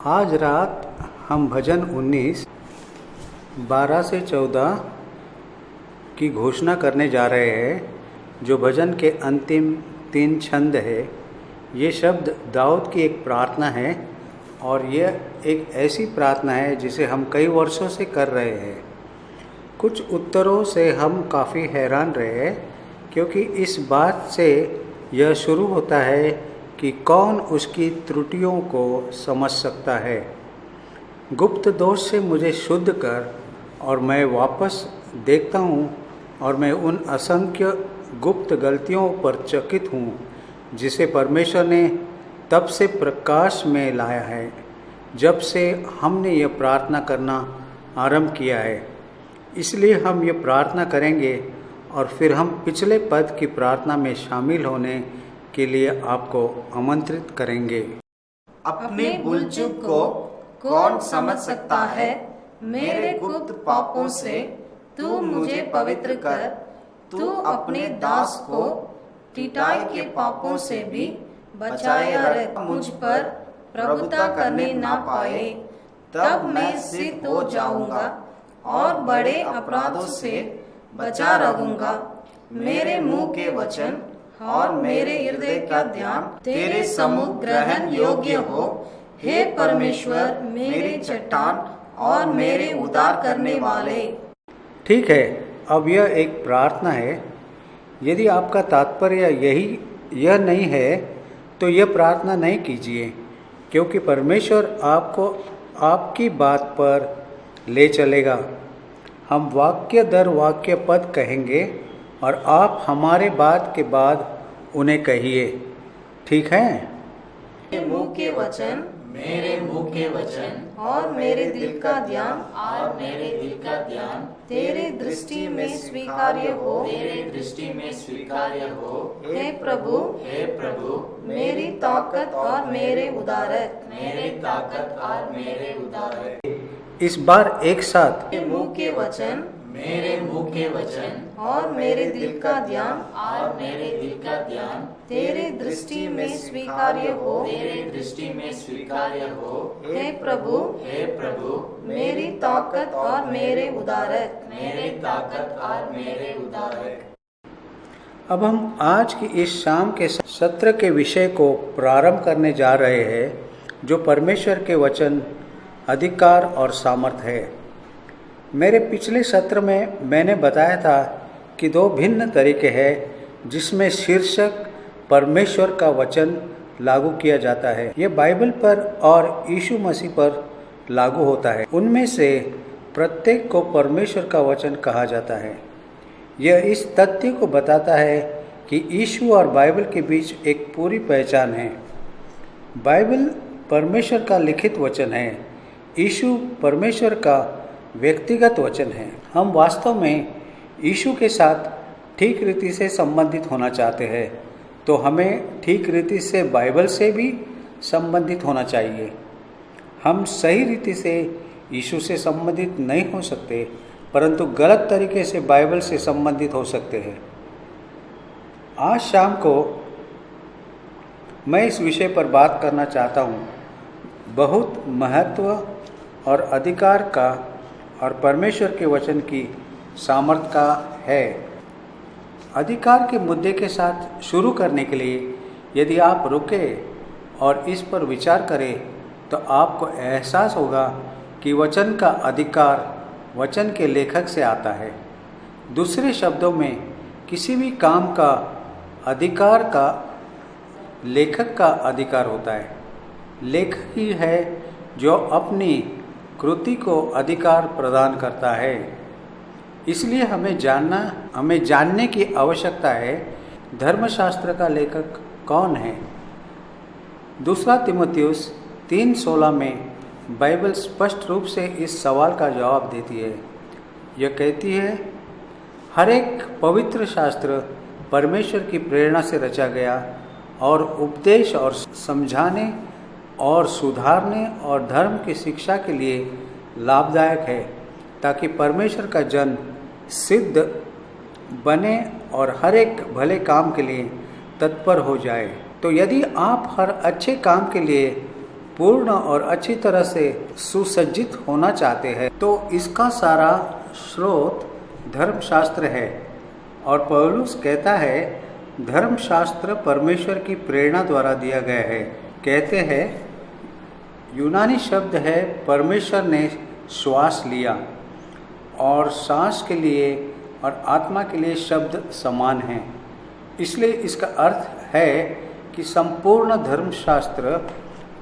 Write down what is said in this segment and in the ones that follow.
आज रात हम भजन 19, 12 से 14 की घोषणा करने जा रहे हैं, जो भजन के अंतिम 3 छंद है। ये शब्द दाऊद की एक प्रार्थना है और यह एक ऐसी प्रार्थना है जिसे हम कई वर्षों से कर रहे हैं। कुछ उत्तरों से हम काफ़ी हैरान रहे क्योंकि इस बात से यह शुरू होता है कि कौन उसकी त्रुटियों को समझ सकता है। गुप्त दोष से मुझे शुद्ध कर और मैं वापस देखता हूँ और मैं उन असंख्य गुप्त गलतियों पर चकित हूँ जिसे परमेश्वर ने तब से प्रकाश में लाया है जब से हमने यह प्रार्थना करना आरंभ किया है। इसलिए हम ये प्रार्थना करेंगे और फिर हम पिछले पद की प्रार्थना में शामिल होने के लिए आपको आमंत्रित करेंगे। अपने भूल चूक को कौन समझ सकता है? मेरे गुप्त पापों से तू मुझे पवित्र कर। तू अपने दास को टिटाई के पापों से भी बचाया रख, मुझ पर प्रभुता करने ना पाए। तब मैं सिद्ध हो जाऊंगा और बड़े अपराधों से बचा रहूंगा। मेरे मुंह के वचन और मेरे हृदय का ध्यान तेरे सम्मुख ग्रहण योग्य हो। हे परमेश्वर, मेरे चट्टान और मेरे उद्धार करने वाले। ठीक है, अब यह एक प्रार्थना है। यदि आपका तात्पर्य यह नहीं है तो यह प्रार्थना नहीं कीजिए, क्योंकि परमेश्वर आपको आपकी बात पर ले चलेगा। हम वाक्य दर वाक्य पद कहेंगे और आप हमारे बात के बाद उन्हें कहिए, ठीक है? मेरे मुंह के वचन, मेरे मुंह के वचन और मेरे दिल का ध्यान और मेरे दिल का ध्यान तेरे दृष्टि में स्वीकार्य हो। तेरे दृष्टि में स्वीकार्य हो। हे प्रभु, हे प्रभु, मेरी ताकत और मेरे उद्धारक। मेरी ताकत और मेरे उद्धारक। इस बार एक साथ मेरे मुंह के वचन, मेरे मुंह के वचन और मेरे दिल का ध्यान और मेरे दिल का ध्यान तेरे दृष्टि में स्वीकार्य हो। तेरे दृष्टि में स्वीकार्य हो। हे प्रभु, हे प्रभु, मेरी ताकत और मेरे उद्धारक। मेरी ताकत और मेरे उद्धारक। अब हम आज की इस शाम के सत्र के विषय को प्रारंभ करने जा रहे हैं, जो परमेश्वर के वचन, अधिकार और सामर्थ है। मेरे पिछले सत्र में मैंने बताया था कि 2 भिन्न तरीके हैं जिसमें शीर्षक परमेश्वर का वचन लागू किया जाता है। यह बाइबल पर और यीशु मसीह पर लागू होता है। उनमें से प्रत्येक को परमेश्वर का वचन कहा जाता है। यह इस तथ्य को बताता है कि यीशु और बाइबल के बीच एक पूरी पहचान है। बाइबल परमेश्वर का लिखित वचन है, यीशु परमेश्वर का व्यक्तिगत वचन है। हम वास्तव में यीशु के साथ ठीक रीति से संबंधित होना चाहते हैं, तो हमें ठीक रीति से बाइबल से भी संबंधित होना चाहिए। हम सही रीति से यीशु से संबंधित नहीं हो सकते, परंतु गलत तरीके से बाइबल से संबंधित हो सकते हैं। आज शाम को मैं इस विषय पर बात करना चाहता हूँ, बहुत महत्व और अधिकार का और परमेश्वर के वचन की सामर्थ्य का है। अधिकार के मुद्दे के साथ शुरू करने के लिए यदि आप रुके और इस पर विचार करें तो आपको एहसास होगा कि वचन का अधिकार वचन के लेखक से आता है। दूसरे शब्दों में, किसी भी काम का अधिकार का लेखक का अधिकार होता है। लेखक ही है जो अपनी कृति को अधिकार प्रदान करता है। इसलिए हमें जानने की आवश्यकता है, धर्मशास्त्र का लेखक कौन है। 2 तीमुथियुस 3:16 में बाइबल स्पष्ट रूप से इस सवाल का जवाब देती है। यह कहती है, हर एक पवित्र शास्त्र परमेश्वर की प्रेरणा से रचा गया और उपदेश और समझाने और सुधारने और धर्म की शिक्षा के लिए लाभदायक है, ताकि परमेश्वर का जन सिद्ध बने और हर एक भले काम के लिए तत्पर हो जाए। तो यदि आप हर अच्छे काम के लिए पूर्ण और अच्छी तरह से सुसज्जित होना चाहते हैं तो इसका सारा स्रोत धर्मशास्त्र है। और पौलुस कहता है धर्मशास्त्र परमेश्वर की प्रेरणा द्वारा दिया गया है। कहते हैं यूनानी शब्द है परमेश्वर ने श्वास लिया, और सांस के लिए और आत्मा के लिए शब्द समान हैं। इसलिए इसका अर्थ है कि संपूर्ण धर्मशास्त्र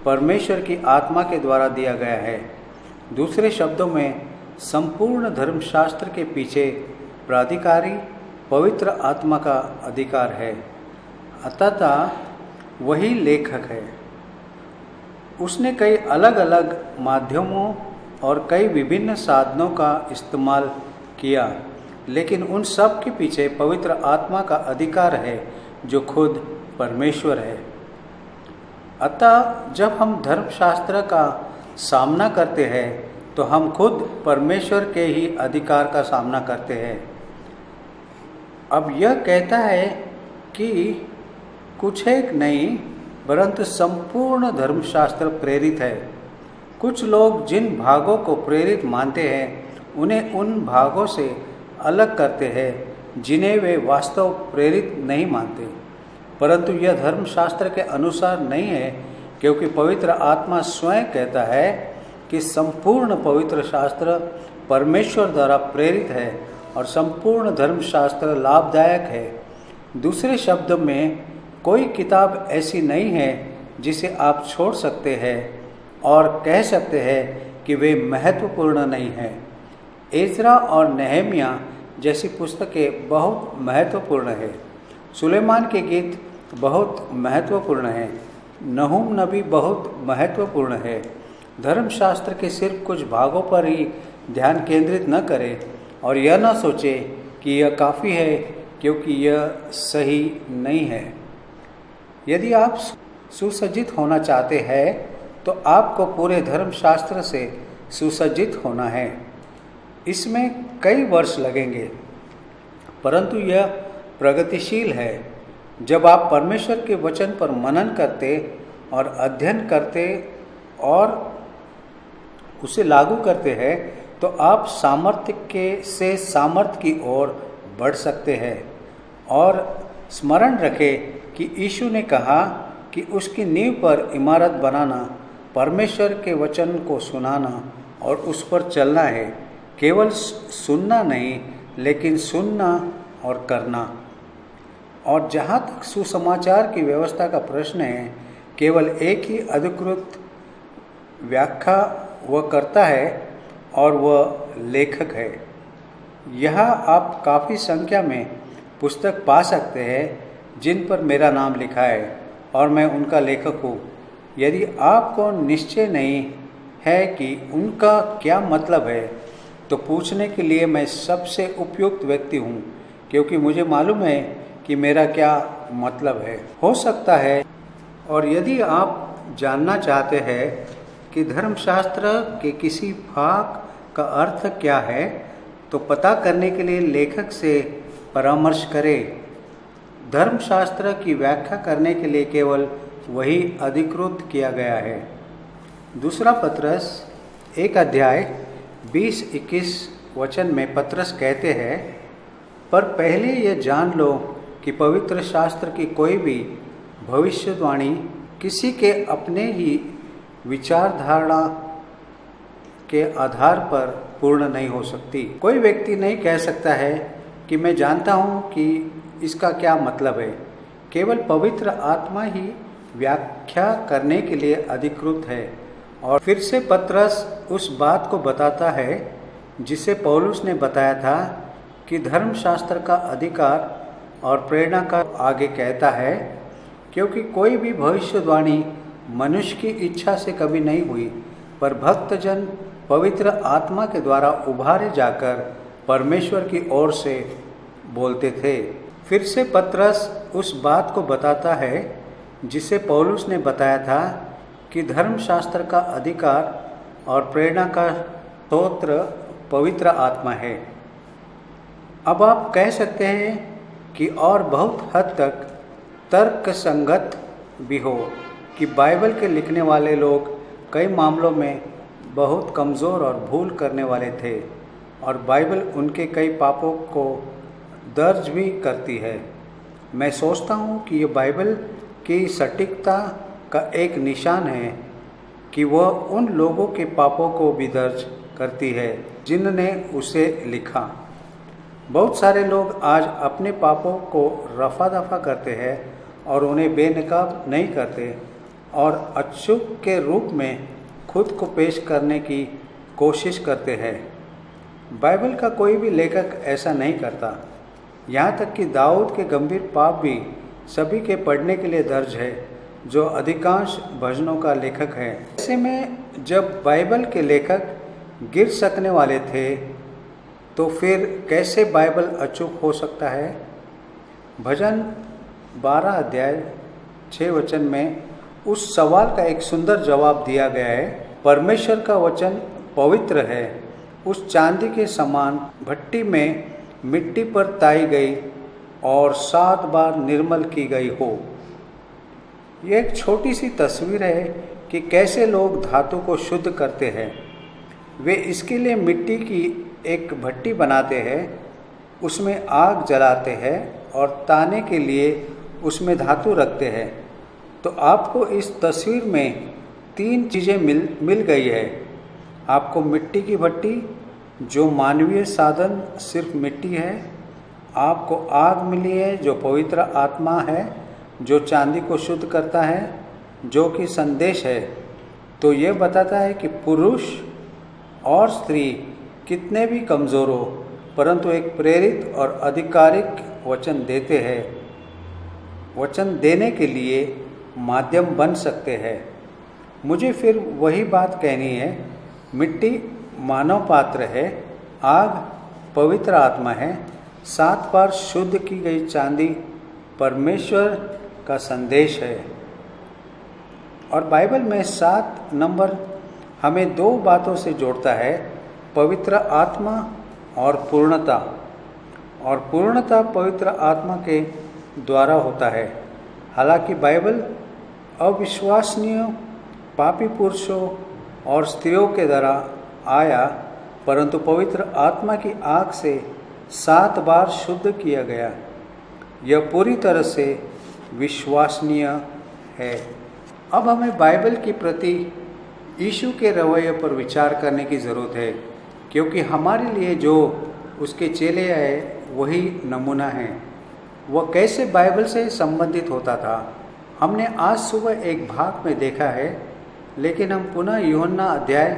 परमेश्वर की आत्मा के द्वारा दिया गया है। दूसरे शब्दों में संपूर्ण धर्मशास्त्र के पीछे प्राधिकारी पवित्र आत्मा का अधिकार है, अतः वही लेखक है। उसने कई अलग अलग माध्यमों और कई विभिन्न साधनों का इस्तेमाल किया, लेकिन उन सब के पीछे पवित्र आत्मा का अधिकार है जो खुद परमेश्वर है। अतः जब हम धर्मशास्त्र का सामना करते हैं तो हम खुद परमेश्वर के ही अधिकार का सामना करते हैं। अब यह कहता है कि कुछ एक नहीं परंतु संपूर्ण धर्मशास्त्र प्रेरित है। कुछ लोग जिन भागों को प्रेरित मानते हैं उन्हें उन भागों से अलग करते हैं जिन्हें वे वास्तव प्रेरित नहीं मानते, परंतु यह धर्मशास्त्र के अनुसार नहीं है, क्योंकि पवित्र आत्मा स्वयं कहता है कि संपूर्ण पवित्र शास्त्र परमेश्वर द्वारा प्रेरित है और संपूर्ण धर्मशास्त्र लाभदायक है। दूसरे शब्द में कोई किताब ऐसी नहीं है जिसे आप छोड़ सकते हैं और कह सकते हैं कि वे महत्वपूर्ण नहीं हैं। एजरा और नेहमिया जैसी पुस्तकें बहुत महत्वपूर्ण है। सुलेमान के गीत बहुत महत्वपूर्ण है। नहूम नबी बहुत महत्वपूर्ण है। धर्मशास्त्र के सिर्फ कुछ भागों पर ही ध्यान केंद्रित न करें और यह न सोचे कि यह काफ़ी है, क्योंकि यह सही नहीं है। यदि आप सुसज्जित होना चाहते हैं तो आपको पूरे धर्मशास्त्र से सुसज्जित होना है। इसमें कई वर्ष लगेंगे, परंतु यह प्रगतिशील है। जब आप परमेश्वर के वचन पर मनन करते और अध्ययन करते और उसे लागू करते हैं तो आप सामर्थ्य की ओर बढ़ सकते हैं। और स्मरण रखें कि यीशु ने कहा कि उसकी नींव पर इमारत बनाना परमेश्वर के वचन को सुनाना और उस पर चलना है। केवल सुनना नहीं, लेकिन सुनना और करना। और जहाँ तक सुसमाचार की व्यवस्था का प्रश्न है, केवल एक ही अधिकृत व्याख्या वह करता है और वह लेखक है। यहाँ आप काफ़ी संख्या में पुस्तक पा सकते हैं जिन पर मेरा नाम लिखा है और मैं उनका लेखक हूँ। यदि आपको निश्चय नहीं है कि उनका क्या मतलब है तो पूछने के लिए मैं सबसे उपयुक्त व्यक्ति हूँ, क्योंकि मुझे मालूम है कि मेरा क्या मतलब है। हो सकता है, और यदि आप जानना चाहते हैं कि धर्मशास्त्र के किसी भाग का अर्थ क्या है तो पता करने के लिए लेखक से परामर्श करें। धर्मशास्त्र की व्याख्या करने के लिए केवल वही अधिकृत किया गया है। दूसरा पत्रस 1 अध्याय 20-21 वचन में पत्रस कहते हैं, पर पहले यह जान लो कि पवित्र शास्त्र की कोई भी भविष्यवाणी किसी के अपने ही विचारधारा के आधार पर पूर्ण नहीं हो सकती। कोई व्यक्ति नहीं कह सकता है कि मैं जानता हूँ कि इसका क्या मतलब है। केवल पवित्र आत्मा ही व्याख्या करने के लिए अधिकृत है। और फिर से पत्रस उस बात को बताता है जिसे पौलुस ने बताया था कि धर्मशास्त्र का अधिकार और प्रेरणा का आगे कहता है, क्योंकि कोई भी भविष्यवाणी मनुष्य की इच्छा से कभी नहीं हुई, पर भक्तजन पवित्र आत्मा के द्वारा उभारे जाकर परमेश्वर की ओर से बोलते थे। फिर से पत्रस उस बात को बताता है जिसे पौलुस ने बताया था कि धर्मशास्त्र का अधिकार और प्रेरणा का स्रोत पवित्र आत्मा है। अब आप कह सकते हैं कि और बहुत हद तक तर्क संगत भी हो कि बाइबल के लिखने वाले लोग कई मामलों में बहुत कमज़ोर और भूल करने वाले थे और बाइबल उनके कई पापों को दर्ज भी करती है। मैं सोचता हूँ कि यह बाइबल की सटीकता का एक निशान है कि वह उन लोगों के पापों को भी दर्ज करती है जिन्होंने उसे लिखा। बहुत सारे लोग आज अपने पापों को रफा दफा करते हैं और उन्हें बेनकाब नहीं करते और अचूक के रूप में खुद को पेश करने की कोशिश करते हैं। बाइबल का कोई भी लेखक ऐसा नहीं करता। यहाँ तक कि दाऊद के गंभीर पाप भी सभी के पढ़ने के लिए दर्ज है, जो अधिकांश भजनों का लेखक है। ऐसे में जब बाइबल के लेखक गिर सकने वाले थे तो फिर कैसे बाइबल अचूक हो सकता है? भजन 12 अध्याय 6 वचन में उस सवाल का एक सुंदर जवाब दिया गया है। परमेश्वर का वचन पवित्र है, उस चांदी के समान भट्टी में मिट्टी पर ताई गई और 7 बार निर्मल की गई हो। यह एक छोटी सी तस्वीर है कि कैसे लोग धातु को शुद्ध करते हैं। वे इसके लिए मिट्टी की एक भट्टी बनाते हैं, उसमें आग जलाते हैं और ताने के लिए उसमें धातु रखते हैं। तो आपको इस तस्वीर में 3 चीज़ें मिल गई है। आपको मिट्टी की भट्टी, जो मानवीय साधन सिर्फ मिट्टी है। आपको आग मिली है, जो पवित्र आत्मा है, जो चांदी को शुद्ध करता है, जो कि संदेश है। तो यह बताता है कि पुरुष और स्त्री कितने भी कमज़ोर हो, परंतु एक प्रेरित और आधिकारिक वचन देते हैं, वचन देने के लिए माध्यम बन सकते हैं। मुझे फिर वही बात कहनी है। मिट्टी मानव पात्र है, आग पवित्र आत्मा है, 7 बार शुद्ध की गई चांदी परमेश्वर का संदेश है। और बाइबल में 7 नंबर हमें 2 बातों से जोड़ता है, पवित्र आत्मा और पूर्णता। और पूर्णता पवित्र आत्मा के द्वारा होता है। हालांकि बाइबल अविश्वसनीय पापी पुरुषों और स्त्रियों के द्वारा आया, परंतु पवित्र आत्मा की आग से 7 बार शुद्ध किया गया। यह पूरी तरह से विश्वसनीय है। अब हमें बाइबल के प्रति यीशु के रवैये पर विचार करने की ज़रूरत है, क्योंकि हमारे लिए जो उसके चेले आए वही नमूना है। वह कैसे बाइबल से संबंधित होता था, हमने आज सुबह एक भाग में देखा है, लेकिन हम पुनः यूहन्ना अध्याय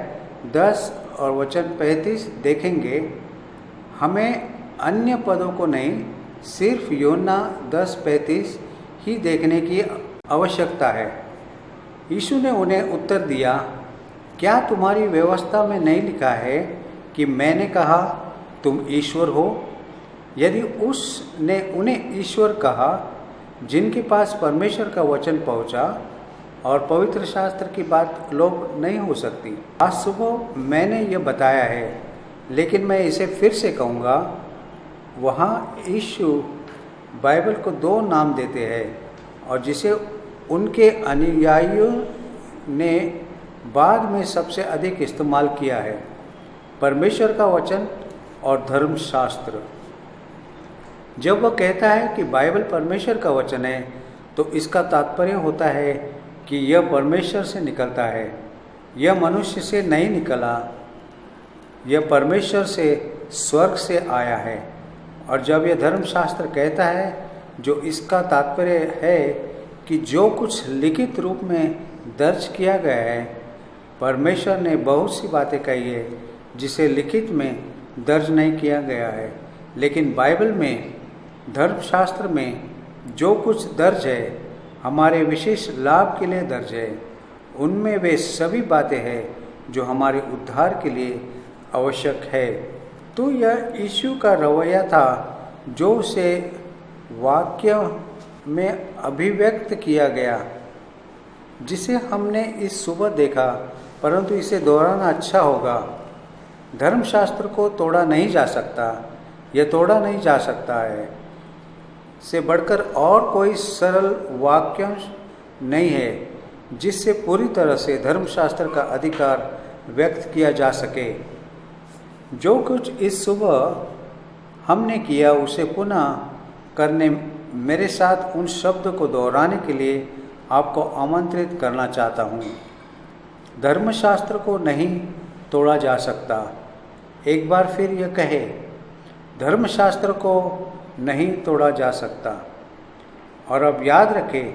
10 और वचन 35 देखेंगे। हमें अन्य पदों को नहीं, सिर्फ यूहन्ना 10:35 ही देखने की आवश्यकता है। यीशु ने उन्हें उत्तर दिया, क्या तुम्हारी व्यवस्था में नहीं लिखा है कि मैंने कहा तुम ईश्वर हो? यदि उसने उन्हें ईश्वर कहा जिनके पास परमेश्वर का वचन पहुंचा और पवित्र शास्त्र की बात लोप नहीं हो सकती। आज सुबह मैंने यह बताया है, लेकिन मैं इसे फिर से कहूँगा। वहाँ यीशु बाइबल को 2 नाम देते हैं और जिसे उनके अनुयायियों ने बाद में सबसे अधिक इस्तेमाल किया है, परमेश्वर का वचन और धर्मशास्त्र। जब वह कहता है कि बाइबल परमेश्वर का वचन है, तो इसका तात्पर्य होता है कि यह परमेश्वर से निकलता है, यह मनुष्य से नहीं निकला, यह परमेश्वर से, स्वर्ग से आया है। और जब यह धर्मशास्त्र कहता है, जो इसका तात्पर्य है कि जो कुछ लिखित रूप में दर्ज किया गया है। परमेश्वर ने बहुत सी बातें कही है जिसे लिखित में दर्ज नहीं किया गया है, लेकिन बाइबल में, धर्मशास्त्र में जो कुछ दर्ज है हमारे विशेष लाभ के लिए दर्ज है। उनमें वे सभी बातें हैं जो हमारे उद्धार के लिए आवश्यक है। तो यह यीशु का रवैया था जो उसे वाक्य में अभिव्यक्त किया गया, जिसे हमने इस सुबह देखा, परंतु इसे दोहराना अच्छा होगा। धर्मशास्त्र को तोड़ा नहीं जा सकता, यह तोड़ा नहीं जा सकता है से बढ़कर और कोई सरल वाक्यांश नहीं है। जिससे पूरी तरह से धर्मशास्त्र का अधिकार व्यक्त किया जा सके। जो कुछ इस सुबह हमने किया उसे पुनः करने मेरे साथ उन शब्दों को दोहराने के लिए आपको आमंत्रित करना चाहता हूँ। धर्मशास्त्र को नहीं तोड़ा जा सकता। एक बार फिर यह कहे, धर्मशास्त्र को नहीं तोड़ा जा सकता। और अब याद रखें,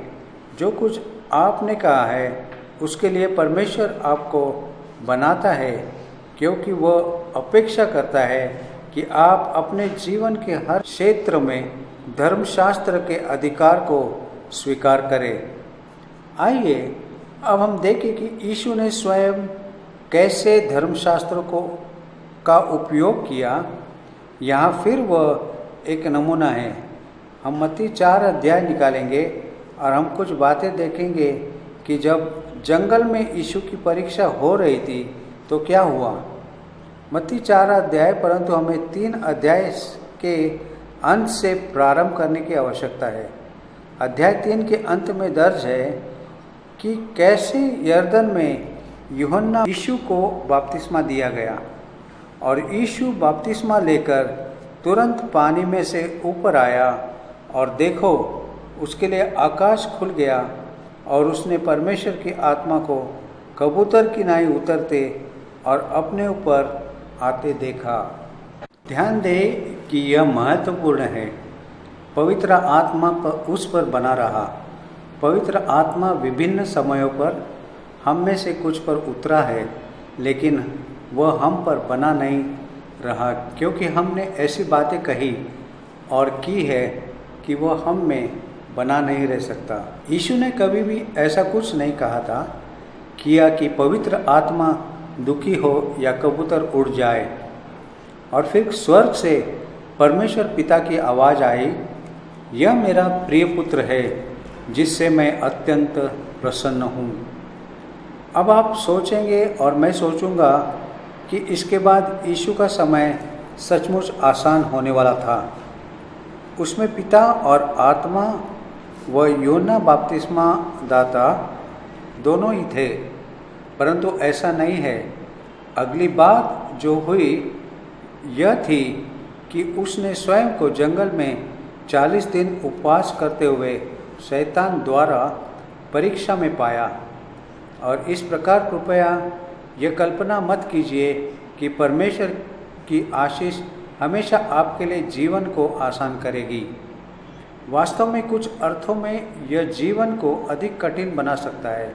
जो कुछ आपने कहा है उसके लिए परमेश्वर आपको बनाता है, क्योंकि वह अपेक्षा करता है कि आप अपने जीवन के हर क्षेत्र में धर्मशास्त्र के अधिकार को स्वीकार करें। आइए अब हम देखें कि यीशु ने स्वयं कैसे धर्मशास्त्र का उपयोग किया। यहाँ फिर वह एक नमूना है। हम मत्ती 4 अध्याय निकालेंगे और हम कुछ बातें देखेंगे कि जब जंगल में यीशु की परीक्षा हो रही थी तो क्या हुआ। मत्ती 4 अध्याय, परंतु हमें 3 अध्याय के अंत से प्रारंभ करने की आवश्यकता है। अध्याय 3 के अंत में दर्ज है कि कैसे यरदन में यूहन्ना यीशु को बपतिस्मा दिया गया और यीशु बपतिस्मा लेकर तुरंत पानी में से ऊपर आया और देखो उसके लिए आकाश खुल गया और उसने परमेश्वर की आत्मा को कबूतर की नाई उतरते और अपने ऊपर आते देखा। ध्यान दें कि यह महत्वपूर्ण है। पवित्र आत्मा उस पर बना रहा। पवित्र आत्मा विभिन्न समयों पर हम में से कुछ पर उतरा है, लेकिन वह हम पर बना नहीं रहा, क्योंकि हमने ऐसी बातें कही और की है कि वह हम में बना नहीं रह सकता। यीशु ने कभी भी ऐसा कुछ नहीं कहा था किया कि पवित्र आत्मा दुखी हो या कबूतर उड़ जाए। और फिर स्वर्ग से परमेश्वर पिता की आवाज़ आई, यह मेरा प्रिय पुत्र है जिससे मैं अत्यंत प्रसन्न हूँ। अब आप सोचेंगे और मैं सोचूंगा कि इसके बाद यीशु का समय सचमुच आसान होने वाला था। उसमें पिता और आत्मा व यूहन्ना बपतिस्मा दाता दोनों ही थे, परंतु ऐसा नहीं है। अगली बात जो हुई यह थी कि उसने स्वयं को जंगल में 40 दिन उपवास करते हुए शैतान द्वारा परीक्षा में पाया। और इस प्रकार कृपया यह कल्पना मत कीजिए कि परमेश्वर की आशीष हमेशा आपके लिए जीवन को आसान करेगी। वास्तव में कुछ अर्थों में यह जीवन को अधिक कठिन बना सकता है,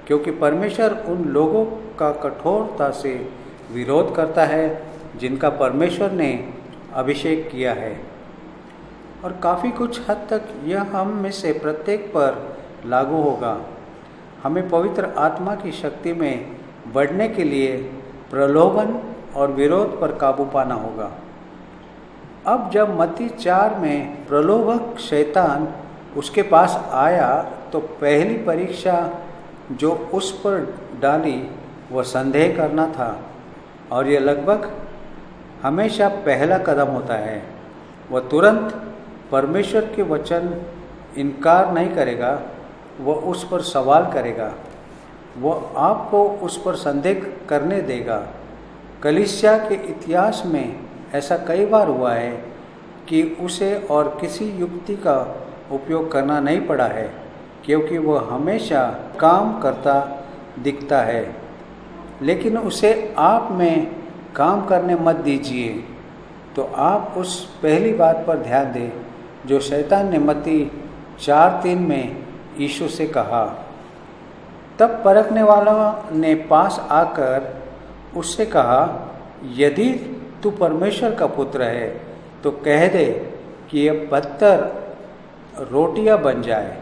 क्योंकि परमेश्वर उन लोगों का कठोरता से विरोध करता है जिनका परमेश्वर ने अभिषेक किया है। और काफ़ी कुछ हद तक यह हम में से प्रत्येक पर लागू होगा। हमें पवित्र आत्मा की शक्ति में बढ़ने के लिए प्रलोभन और विरोध पर काबू पाना होगा। अब जब मत्ती 4 में प्रलोभक शैतान उसके पास आया तो पहली परीक्षा जो उस पर डाली वह संदेह करना था, और यह लगभग हमेशा पहला कदम होता है। वह तुरंत परमेश्वर के वचन इनकार नहीं करेगा, वह उस पर सवाल करेगा, वह आपको उस पर संदेह करने देगा। कलीसिया के इतिहास में ऐसा कई बार हुआ है कि उसे और किसी युक्ति का उपयोग करना नहीं पड़ा है, क्योंकि वह हमेशा काम करता दिखता है। लेकिन उसे आप में काम करने मत दीजिए। तो आप उस पहली बात पर ध्यान दें जो शैतान ने मत्ती 4:3 में यीशु से कहा। तब परखने वालों ने पास आकर उससे कहा, यदि तू परमेश्वर का पुत्र है तो कह दे कि यह पत्थर रोटियां बन जाए।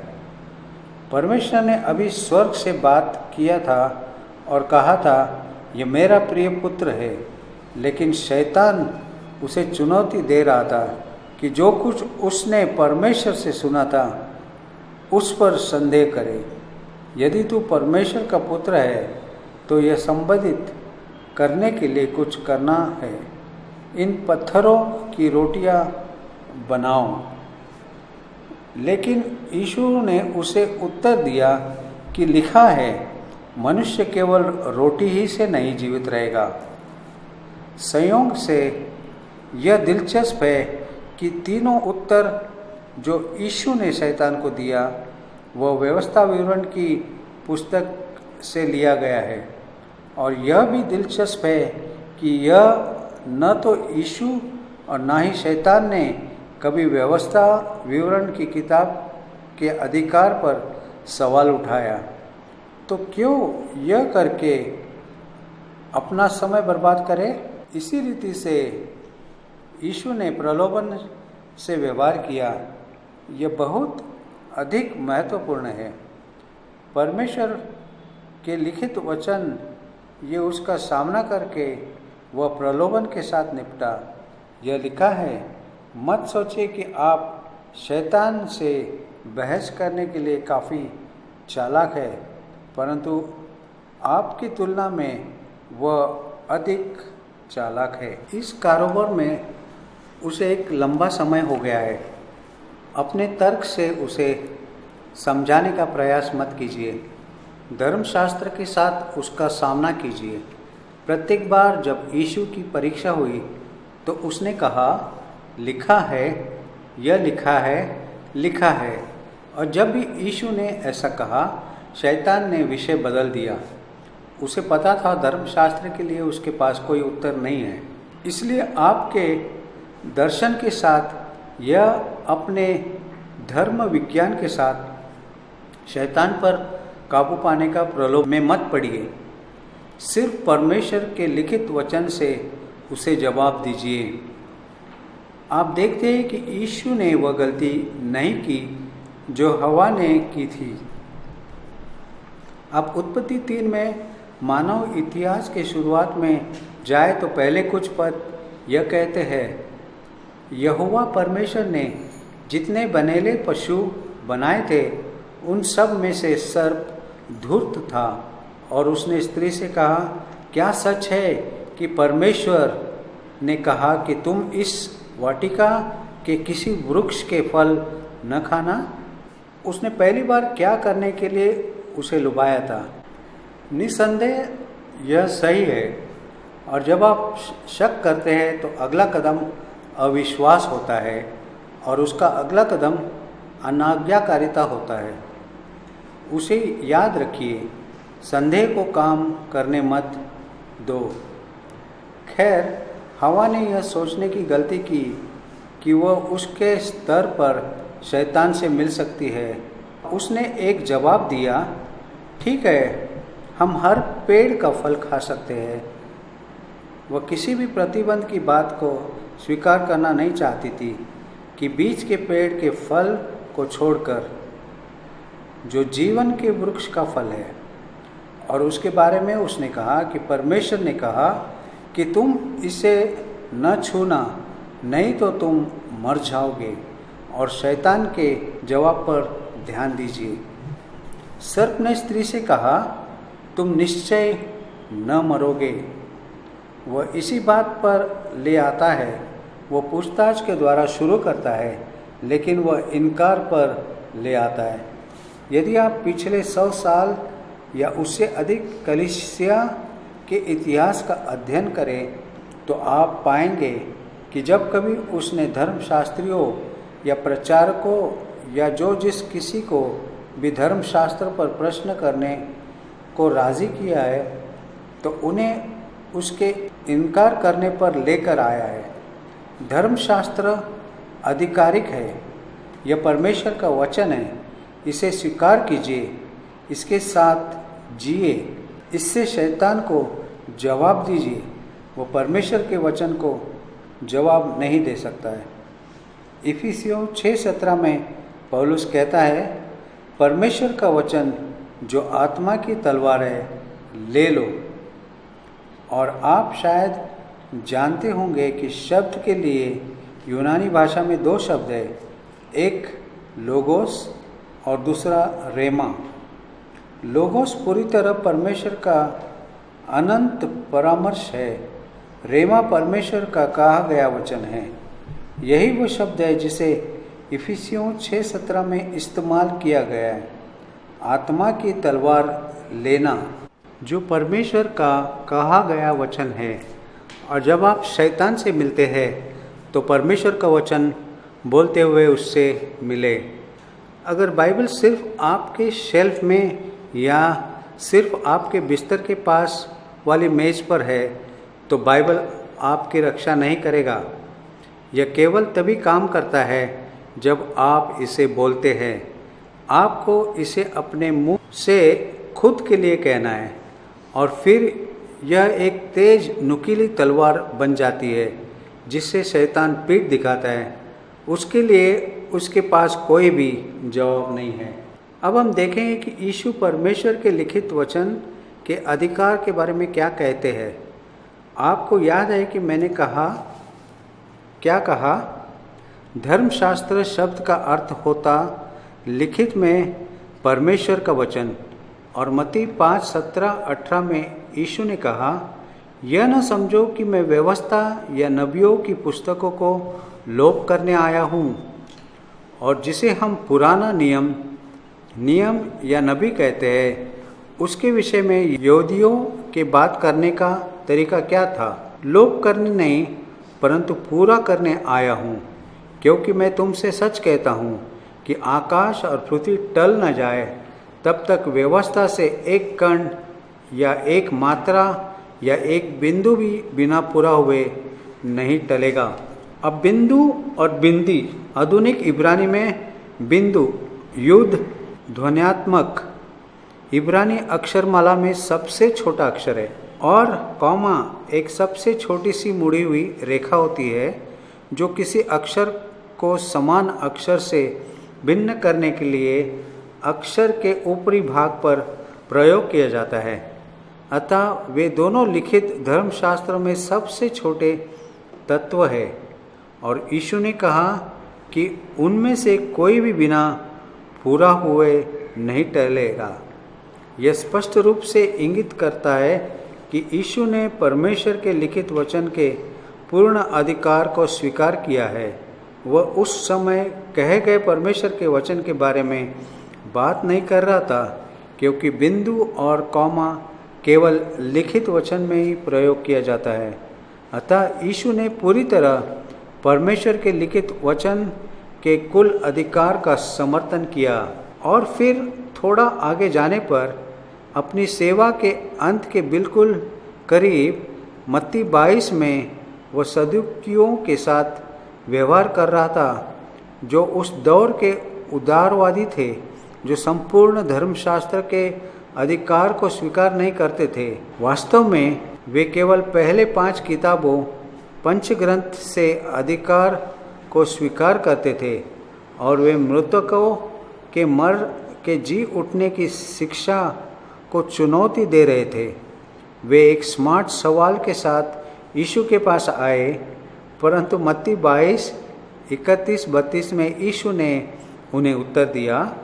परमेश्वर ने अभी स्वर्ग से बात किया था और कहा था, यह मेरा प्रिय पुत्र है, लेकिन शैतान उसे चुनौती दे रहा था कि जो कुछ उसने परमेश्वर से सुना था उस पर संदेह करे। यदि तू परमेश्वर का पुत्र है तो यह संबोधित करने के लिए कुछ करना है, इन पत्थरों की रोटियां बनाओ। लेकिन यीशु ने उसे उत्तर दिया, कि लिखा है, मनुष्य केवल रोटी ही से नहीं जीवित रहेगा। संयोग से यह दिलचस्प है कि तीनों उत्तर जो यीशु ने शैतान को दिया वह व्यवस्था विवरण की पुस्तक से लिया गया है। और यह भी दिलचस्प है कि यह न तो यीशु और न ही शैतान ने कभी व्यवस्था विवरण की किताब के अधिकार पर सवाल उठाया। तो क्यों यह करके अपना समय बर्बाद करे? इसी रीति से यीशु ने प्रलोभन से व्यवहार किया। यह बहुत अधिक महत्वपूर्ण है। परमेश्वर के लिखित वचन ये उसका सामना करके वह प्रलोभन के साथ निपटा। यह लिखा है, मत सोचिए कि आप शैतान से बहस करने के लिए काफ़ी चालाक है, परंतु आपकी तुलना में वह अधिक चालाक है। इस कारोबार में उसे एक लंबा समय हो गया है। अपने तर्क से उसे समझाने का प्रयास मत कीजिए। धर्मशास्त्र के साथ उसका सामना कीजिए। प्रत्येक बार जब यीशु की परीक्षा हुई तो उसने कहा, लिखा है, यह लिखा है, लिखा है। और जब भी यीशु ने ऐसा कहा, शैतान ने विषय बदल दिया। उसे पता था धर्मशास्त्र के लिए उसके पास कोई उत्तर नहीं है। इसलिए आपके दर्शन के साथ या अपने धर्म विज्ञान के साथ शैतान पर काबू पाने का प्रलोभ में मत पड़िए। सिर्फ परमेश्वर के लिखित वचन से उसे जवाब दीजिए। आप देखते हैं कि यीशु ने वह गलती नहीं की जो हवा ने की थी। आप उत्पत्ति 3 में मानव इतिहास के शुरुआत में जाए तो पहले कुछ पद यह कहते हैं, यहोवा परमेश्वर ने जितने बनेले पशु बनाए थे उन सब में से सर्प धूर्त था। और उसने स्त्री से कहा, क्या सच है कि परमेश्वर ने कहा कि तुम इस वाटिका के किसी वृक्ष के फल न खाना? उसने पहली बार क्या करने के लिए उसे लुभाया था? निसंदेह यह सही है। और जब आप शक करते हैं तो अगला कदम अविश्वास होता है और उसका अगला कदम अनाज्ञाकारिता होता है। उसे याद रखिए, संदेह को काम करने मत दो। खैर, हवा ने यह सोचने की गलती की कि वह उसके स्तर पर शैतान से मिल सकती है। उसने एक जवाब दिया, ठीक है, हम हर पेड़ का फल खा सकते हैं। वह किसी भी प्रतिबंध की बात को स्वीकार करना नहीं चाहती थी कि बीच के पेड़ के फल को छोड़कर जो जीवन के वृक्ष का फल है। और उसके बारे में उसने कहा कि परमेश्वर ने कहा कि तुम इसे न छूना, नहीं तो तुम मर जाओगे। और शैतान के जवाब पर ध्यान दीजिए। सर्प ने स्त्री से कहा, तुम निश्चय न मरोगे। वह इसी बात पर ले आता है। वह पूछताछ के द्वारा शुरू करता है, लेकिन वह इनकार पर ले आता है। यदि आप पिछले 100 साल या उससे अधिक कलीसिया के इतिहास का अध्ययन करें तो आप पाएंगे कि जब कभी उसने धर्मशास्त्रियों या प्रचारकों या जो जिस किसी को भी धर्मशास्त्र पर प्रश्न करने को राज़ी किया है तो उन्हें उसके इनकार करने पर लेकर आया है। धर्मशास्त्र आधिकारिक है, यह परमेश्वर का वचन है। इसे स्वीकार कीजिए, इसके साथ जिए, इससे शैतान को जवाब दीजिए। वो परमेश्वर के वचन को जवाब नहीं दे सकता है। इफिसियों 6:17 में पौलुस कहता है, परमेश्वर का वचन जो आत्मा की तलवार है ले लो। और आप शायद जानते होंगे कि शब्द के लिए यूनानी भाषा में 2 शब्द है, एक लोगोस और दूसरा रेमा। लोगोस पूरी तरह परमेश्वर का अनंत परामर्श है। रेमा परमेश्वर का कहा गया वचन है। यही वो शब्द है जिसे इफिसियों 6:17 में इस्तेमाल किया गया है। आत्मा की तलवार लेना, जो परमेश्वर का कहा गया वचन है। और जब आप शैतान से मिलते हैं तो परमेश्वर का वचन बोलते हुए उससे मिले। अगर बाइबल सिर्फ आपके शेल्फ में या सिर्फ आपके बिस्तर के पास वाली मेज पर है तो बाइबल आपकी रक्षा नहीं करेगा। यह केवल तभी काम करता है जब आप इसे बोलते हैं। आपको इसे अपने मुंह से खुद के लिए कहना है और फिर यह एक तेज नुकीली तलवार बन जाती है जिससे शैतान पीठ दिखाता है। उसके लिए उसके पास कोई भी जवाब नहीं है। अब हम देखेंगे कि यीशु परमेश्वर के लिखित वचन के अधिकार के बारे में क्या कहते हैं। आपको याद है कि मैंने क्या कहा? धर्मशास्त्र शब्द का अर्थ होता लिखित में परमेश्वर का वचन। और मत्ती 5:17-18 में यीशु ने कहा, यह न समझो कि मैं व्यवस्था या नबियों की पुस्तकों को लोप करने आया हूँ। और जिसे हम पुराना नियम या नबी कहते हैं, उसके विषय में यहूदियों के बात करने का तरीका क्या था? लोप करने नहीं, परंतु पूरा करने आया हूँ। क्योंकि मैं तुमसे सच कहता हूँ कि आकाश और पृथ्वी टल न जाए तब तक व्यवस्था से एक कण या एक मात्रा या एक बिंदु भी बिना पूरा हुए नहीं टलेगा। अब बिंदु और बिंदी, आधुनिक इब्रानी में बिंदु युद्ध ध्वन्यात्मक इब्रानी अक्षरमाला में सबसे छोटा अक्षर है और कॉमा एक सबसे छोटी सी मुड़ी हुई रेखा होती है जो किसी अक्षर को समान अक्षर से भिन्न करने के लिए अक्षर के ऊपरी भाग पर प्रयोग किया जाता है। अतः वे दोनों लिखित धर्मशास्त्र में सबसे छोटे तत्व है और यीशु ने कहा कि उनमें से कोई भी बिना पूरा हुए नहीं टलेगा। यह स्पष्ट रूप से इंगित करता है कि यीशु ने परमेश्वर के लिखित वचन के पूर्ण अधिकार को स्वीकार किया है। वह उस समय कहे गए परमेश्वर के वचन के बारे में बात नहीं कर रहा था, क्योंकि बिंदु और कॉमा केवल लिखित वचन में ही प्रयोग किया जाता है। अतः यीशु ने पूरी तरह परमेश्वर के लिखित वचन के कुल अधिकार का समर्थन किया और फिर थोड़ा आगे जाने पर अपनी सेवा के अंत के बिल्कुल करीब मत्ती 22 में वह सदुकियों के साथ व्यवहार कर रहा था, जो उस दौर के उदारवादी थे, जो संपूर्ण धर्मशास्त्र के अधिकार को स्वीकार नहीं करते थे। वास्तव में वे केवल पहले 5 किताबों पंचग्रंथ से अधिकार को स्वीकार करते थे और वे मृतकों के मर के जी उठने की शिक्षा को चुनौती दे रहे थे। वे एक स्मार्ट सवाल के साथ यीशु के पास आए, परंतु मत्ती 22:31-32 में यीशु ने उन्हें उत्तर दिया,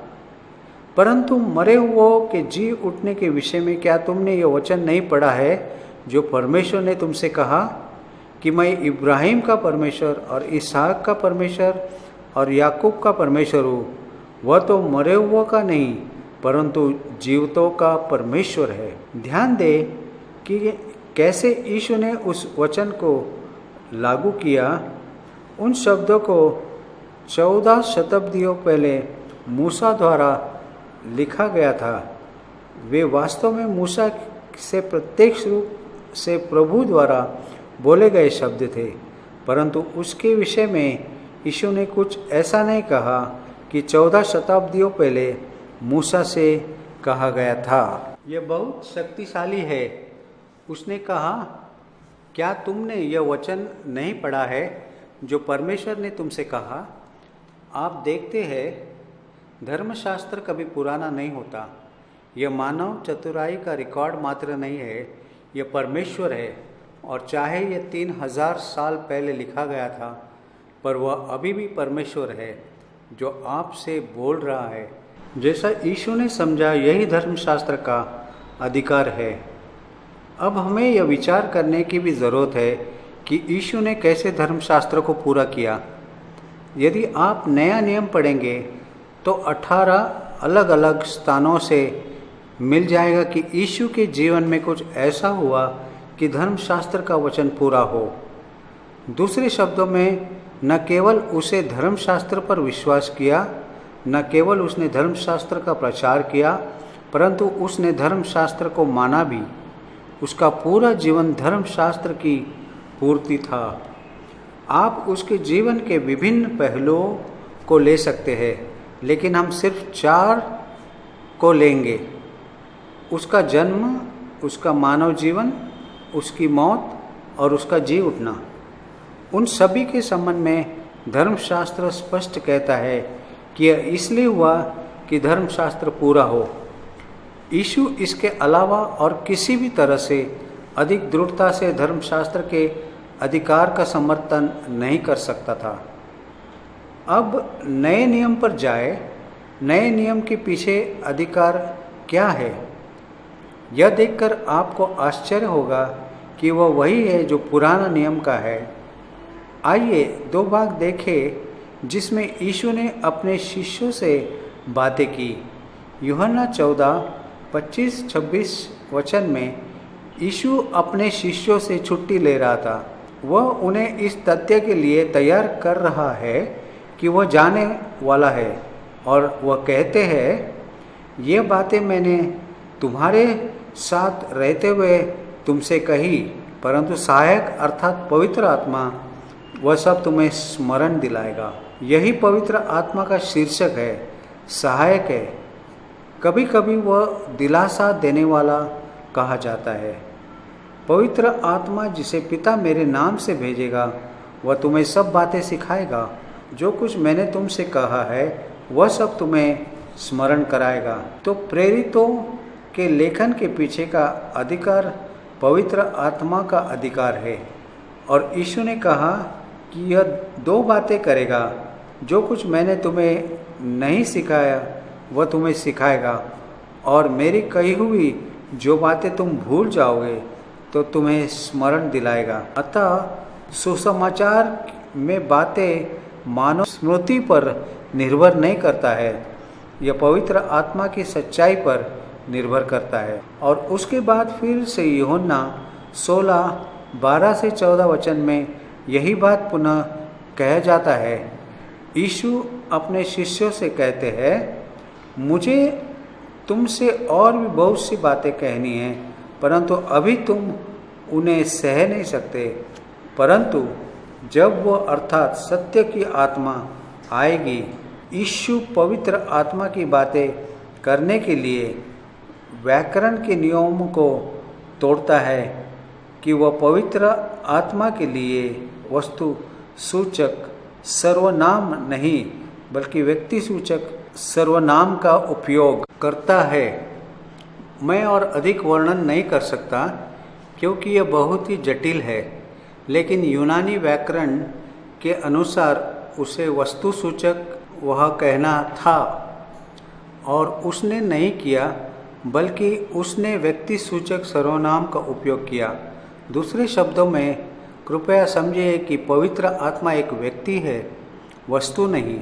परंतु मरे हुओं के जी उठने के विषय में क्या तुमने ये वचन नहीं पढ़ा है जो परमेश्वर ने तुमसे कहा कि मैं इब्राहिम का परमेश्वर और इसहाक का परमेश्वर और याकूब का परमेश्वर हूँ। वह तो मरे हुओं का नहीं परंतु जीवितों का परमेश्वर है। ध्यान दें कि कैसे यीशु ने उस वचन को लागू किया। उन शब्दों को 14 शताब्दियों पहले मूसा द्वारा लिखा गया था। वे वास्तव में मूसा से प्रत्यक्ष रूप से प्रभु द्वारा बोले गए शब्द थे, परंतु उसके विषय में यीशु ने कुछ ऐसा नहीं कहा कि 14 शताब्दियों पहले मूसा से कहा गया था। यह बहुत शक्तिशाली है। उसने कहा, क्या तुमने यह वचन नहीं पढ़ा है जो परमेश्वर ने तुमसे कहा? आप देखते हैं, धर्मशास्त्र कभी पुराना नहीं होता। यह मानव चतुराई का रिकॉर्ड मात्र नहीं है, यह परमेश्वर है। और चाहे यह 3000 साल पहले लिखा गया था, पर वह अभी भी परमेश्वर है जो आपसे बोल रहा है। जैसा यीशु ने समझा, यही धर्मशास्त्र का अधिकार है। अब हमें यह विचार करने की भी ज़रूरत है कि यीशु ने कैसे धर्मशास्त्र को पूरा किया। यदि आप नया नियम पढ़ेंगे तो 18 अलग अलग स्थानों से मिल जाएगा कि यीशु के जीवन में कुछ ऐसा हुआ कि धर्मशास्त्र का वचन पूरा हो। दूसरे शब्दों में, न केवल उसे धर्मशास्त्र पर विश्वास किया, न केवल उसने धर्मशास्त्र का प्रचार किया, परंतु उसने धर्मशास्त्र को माना भी। उसका पूरा जीवन धर्मशास्त्र की पूर्ति था। आप उसके जीवन के विभिन्न पहलुओं को ले सकते हैं, लेकिन हम सिर्फ 4 को लेंगे: उसका जन्म, उसका मानव जीवन, उसकी मौत और उसका जी उठना। उन सभी के संबंध में धर्मशास्त्र स्पष्ट कहता है कि यह इसलिए हुआ कि धर्मशास्त्र पूरा हो। यीशु इसके अलावा और किसी भी तरह से अधिक दृढ़ता से धर्मशास्त्र के अधिकार का समर्थन नहीं कर सकता था। अब नए नियम पर जाए। नए नियम के पीछे अधिकार क्या है? यह देखकर आपको आश्चर्य होगा कि वह वही है जो पुराना नियम का है। आइए 2 भाग देखें जिसमें यीशु ने अपने शिष्यों से बातें की। यूहन्ना 14:25-26 वचन में यीशु अपने शिष्यों से छुट्टी ले रहा था। वह उन्हें इस तथ्य के लिए तैयार कर रहा है कि वह जाने वाला है, और वह कहते हैं, ये बातें मैंने तुम्हारे साथ रहते हुए तुमसे कही, परंतु सहायक अर्थात पवित्र आत्मा वह सब तुम्हें स्मरण दिलाएगा। यही पवित्र आत्मा का शीर्षक है, सहायक है। कभी कभी वह दिलासा देने वाला कहा जाता है। पवित्र आत्मा जिसे पिता मेरे नाम से भेजेगा, वह तुम्हें सब बातें सिखाएगा। जो कुछ मैंने तुमसे कहा है वह सब तुम्हें स्मरण कराएगा। तो प्रेरितों के लेखन के पीछे का अधिकार पवित्र आत्मा का अधिकार है। और यीशु ने कहा कि यह 2 बातें करेगा। जो कुछ मैंने तुम्हें नहीं सिखाया वह तुम्हें सिखाएगा, और मेरी कही हुई जो बातें तुम भूल जाओगे तो तुम्हें स्मरण दिलाएगा। अतः सुसमाचार में बातें मानव स्मृति पर निर्भर नहीं करता है, यह पवित्र आत्मा की सच्चाई पर निर्भर करता है। और उसके बाद फिर से यूहन्ना 16:12-14 वचन में यही बात पुनः कहा जाता है। यीशु अपने शिष्यों से कहते हैं, मुझे तुमसे और भी बहुत सी बातें कहनी हैं, परंतु अभी तुम उन्हें सह नहीं सकते। परंतु जब वह अर्थात सत्य की आत्मा आएगी, यीशु पवित्र आत्मा की बातें करने के लिए व्याकरण के नियमों को तोड़ता है कि वह पवित्र आत्मा के लिए वस्तु सूचक सर्वनाम नहीं बल्कि व्यक्ति सूचक सर्वनाम का उपयोग करता है। मैं और अधिक वर्णन नहीं कर सकता क्योंकि यह बहुत ही जटिल है, लेकिन यूनानी व्याकरण के अनुसार उसे वस्तु सूचक वह कहना था और उसने नहीं किया, बल्कि उसने व्यक्ति सूचक सर्वनाम का उपयोग किया। दूसरे शब्दों में कृपया समझिए कि पवित्र आत्मा एक व्यक्ति है, वस्तु नहीं।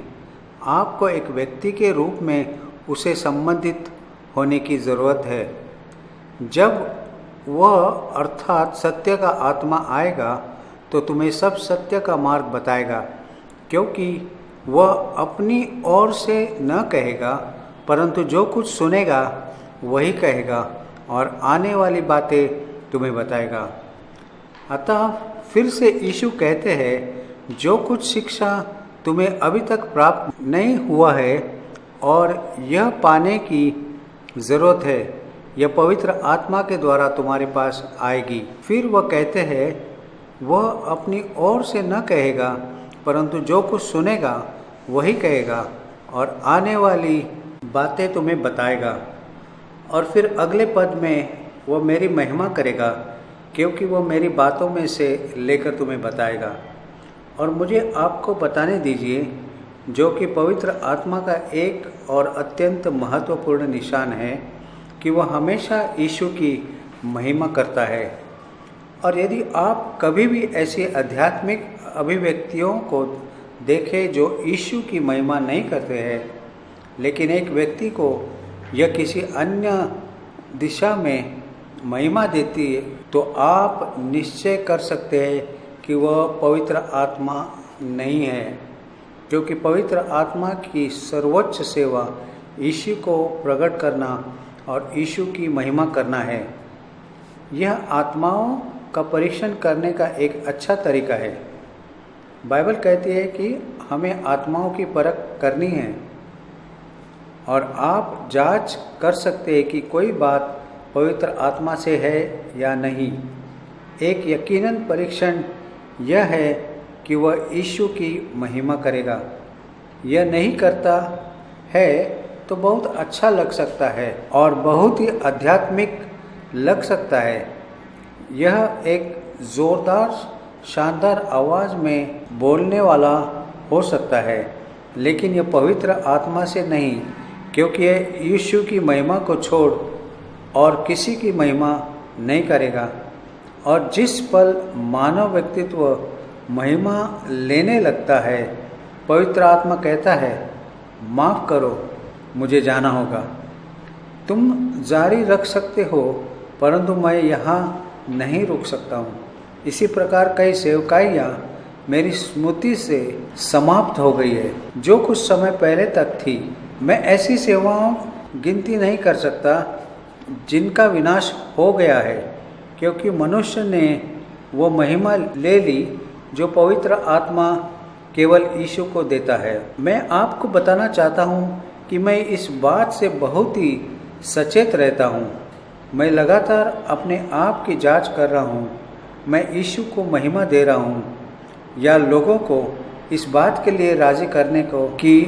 आपको एक व्यक्ति के रूप में उसे संबंधित होने की ज़रूरत है। जब वह अर्थात सत्य का आत्मा आएगा तो तुम्हें सब सत्य का मार्ग बताएगा, क्योंकि वह अपनी ओर से न कहेगा, परंतु जो कुछ सुनेगा वही कहेगा और आने वाली बातें तुम्हें बताएगा। अतः फिर से यीशु कहते हैं, जो कुछ शिक्षा तुम्हें अभी तक प्राप्त नहीं हुआ है और यह पाने की ज़रूरत है, यह पवित्र आत्मा के द्वारा तुम्हारे पास आएगी। फिर वह कहते हैं, वह अपनी ओर से न कहेगा, परंतु जो कुछ सुनेगा वही कहेगा और आने वाली बातें तुम्हें बताएगा। और फिर अगले पद में वह मेरी महिमा करेगा, क्योंकि वह मेरी बातों में से लेकर तुम्हें बताएगा। और मुझे आपको बताने दीजिए, जो कि पवित्र आत्मा का एक और अत्यंत महत्वपूर्ण निशान है, कि वह हमेशा यीशु की महिमा करता है। और यदि आप कभी भी ऐसी आध्यात्मिक अभिव्यक्तियों को देखें जो यीशु की महिमा नहीं करते हैं, लेकिन एक व्यक्ति को यह किसी अन्य दिशा में महिमा देती है, तो आप निश्चय कर सकते हैं कि वह पवित्र आत्मा नहीं है, क्योंकि पवित्र आत्मा की सर्वोच्च सेवा यीशु को प्रकट करना और यीशु की महिमा करना है। यह आत्माओं का परीक्षण करने का एक अच्छा तरीका है। बाइबल कहती है कि हमें आत्माओं की परख करनी है और आप जांच कर सकते हैं कि कोई बात पवित्र आत्मा से है या नहीं। एक यकीनन परीक्षण यह है कि वह यीशु की महिमा करेगा। यह नहीं करता है तो बहुत अच्छा लग सकता है और बहुत ही आध्यात्मिक लग सकता है। यह एक जोरदार शानदार आवाज़ में बोलने वाला हो सकता है, लेकिन यह पवित्र आत्मा से नहीं, क्योंकि यह यीशु की महिमा को छोड़ और किसी की महिमा नहीं करेगा। और जिस पल मानव व्यक्तित्व महिमा लेने लगता है, पवित्र आत्मा कहता है, माफ़ करो, मुझे जाना होगा। तुम जारी रख सकते हो, परंतु मैं यहाँ नहीं रुक सकता हूँ। इसी प्रकार कई सेवकाइयाँ मेरी स्मृति से समाप्त हो गई है, जो कुछ समय पहले तक थी। मैं ऐसी सेवाओं गिनती नहीं कर सकता जिनका विनाश हो गया है, क्योंकि मनुष्य ने वो महिमा ले ली जो पवित्र आत्मा केवल यीशु को देता है। मैं आपको बताना चाहता हूँ कि मैं इस बात से बहुत ही सचेत रहता हूँ। मैं लगातार अपने आप की जांच कर रहा हूँ। मैं यीशु को महिमा दे रहा हूँ या लोगों को इस बात के लिए राजी करने की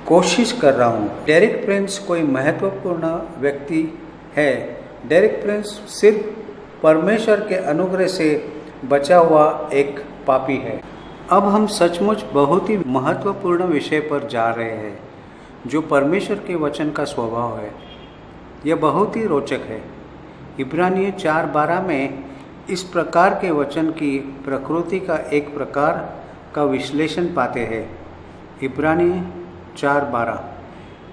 कोशिश कर रहा हूँ। डेरिक प्रिंस कोई महत्वपूर्ण व्यक्ति है। डेरिक प्रिंस सिर्फ परमेश्वर के अनुग्रह से बचा हुआ एक पापी है। अब हम सचमुच बहुत ही महत्वपूर्ण विषय पर जा रहे हैं, जो परमेश्वर के वचन का स्वभाव है। यह बहुत ही रोचक है। इब्रानियों 4:12 में इस प्रकार के वचन की प्रकृति का एक प्रकार का विश्लेषण पाते हैं। इब्रानियों 4:12,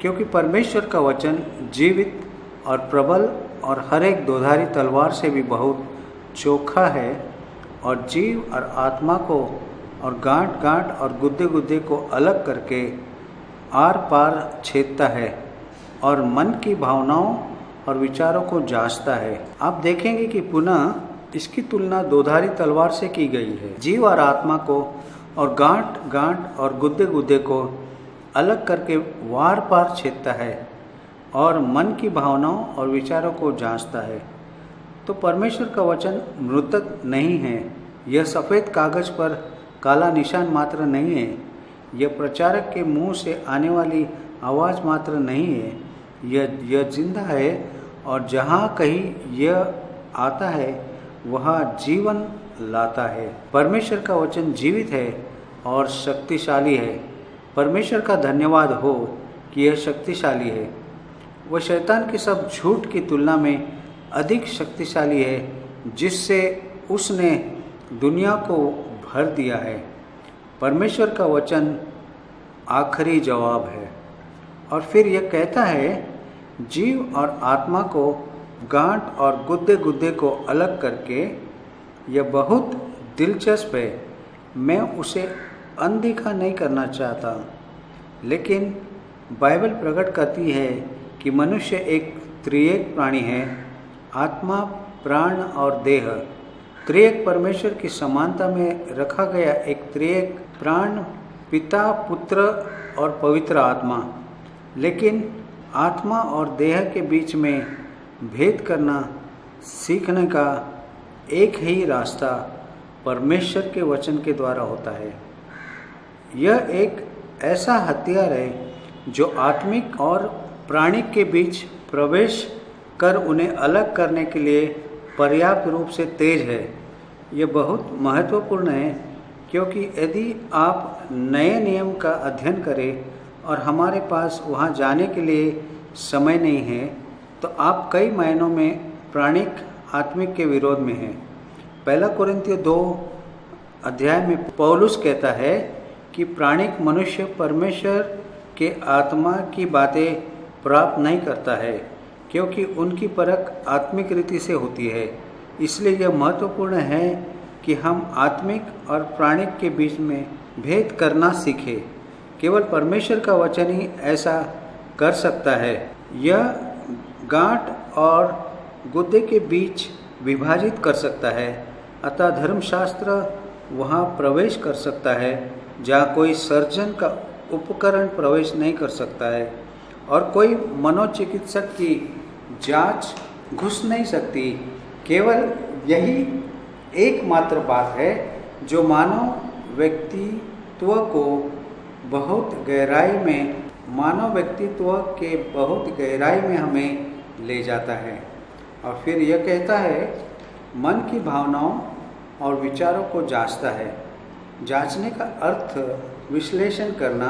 क्योंकि परमेश्वर का वचन जीवित और प्रबल और हर एक दोधारी तलवार से भी बहुत चोखा है और जीव और आत्मा को और गांठ गांठ और गुद्दे गुद्दे को अलग करके आर पार छेदता है और मन की भावनाओं और विचारों को जांचता है। आप देखेंगे कि पुनः इसकी तुलना दोधारी तलवार से की गई है। जीव और आत्मा को और गांठ गांठ और गुद्दे गुद्दे को अलग करके वार पार छेदता है और मन की भावनाओं और विचारों को जांचता है। तो परमेश्वर का वचन मृतक नहीं है। यह सफ़ेद कागज पर काला निशान मात्र नहीं है। यह प्रचारक के मुंह से आने वाली आवाज़ मात्र नहीं है। यह जिंदा है और जहाँ कहीं यह आता है वहाँ जीवन लाता है। परमेश्वर का वचन जीवित है और शक्तिशाली है। परमेश्वर का धन्यवाद हो कि यह शक्तिशाली है। वह शैतान के सब झूठ की तुलना में अधिक शक्तिशाली है, जिससे उसने दुनिया को भर दिया है। परमेश्वर का वचन आखिरी जवाब है। और फिर यह कहता है, जीव और आत्मा को गांठ और गुद्दे गुद्दे को अलग करके। यह बहुत दिलचस्प है। मैं उसे अनदेखा नहीं करना चाहता, लेकिन बाइबल प्रकट करती है कि मनुष्य एक त्रिएक प्राणी है, आत्मा, प्राण और देह। त्रिएक परमेश्वर की समानता में रखा गया एक त्रिएक प्राण, पिता, पुत्र और पवित्र आत्मा। लेकिन आत्मा और देह के बीच में भेद करना सीखने का एक ही रास्ता परमेश्वर के वचन के द्वारा होता है। यह एक ऐसा हथियार है जो आत्मिक और प्राणिक के बीच प्रवेश कर उन्हें अलग करने के लिए पर्याप्त रूप से तेज है। यह बहुत महत्वपूर्ण है, क्योंकि यदि आप नए नियम का अध्ययन करें और हमारे पास वहां जाने के लिए समय नहीं है, तो आप कई मायनों में प्राणिक आत्मिक के विरोध में हैं। 1 कोरिन्थियों 2 अध्याय में पौलुस कहता है कि प्राणिक मनुष्य परमेश्वर के आत्मा की बातें प्राप्त नहीं करता है, क्योंकि उनकी परख आत्मिक रीति से होती है। इसलिए यह महत्वपूर्ण है कि हम आत्मिक और प्राणिक के बीच में भेद करना सीखें। केवल परमेश्वर का वचन ही ऐसा कर सकता है। यह गांठ और गुद्दे के बीच विभाजित कर सकता है। अतः धर्मशास्त्र वहाँ प्रवेश कर सकता है जहाँ कोई सर्जन का उपकरण प्रवेश नहीं कर सकता है और कोई मनोचिकित्सक की जांच घुस नहीं सकती। केवल यही एकमात्र बात है जो मानव व्यक्तित्व के बहुत गहराई में हमें ले जाता है। और फिर यह कहता है, मन की भावनाओं और विचारों को जांचता है। जांचने का अर्थ विश्लेषण करना,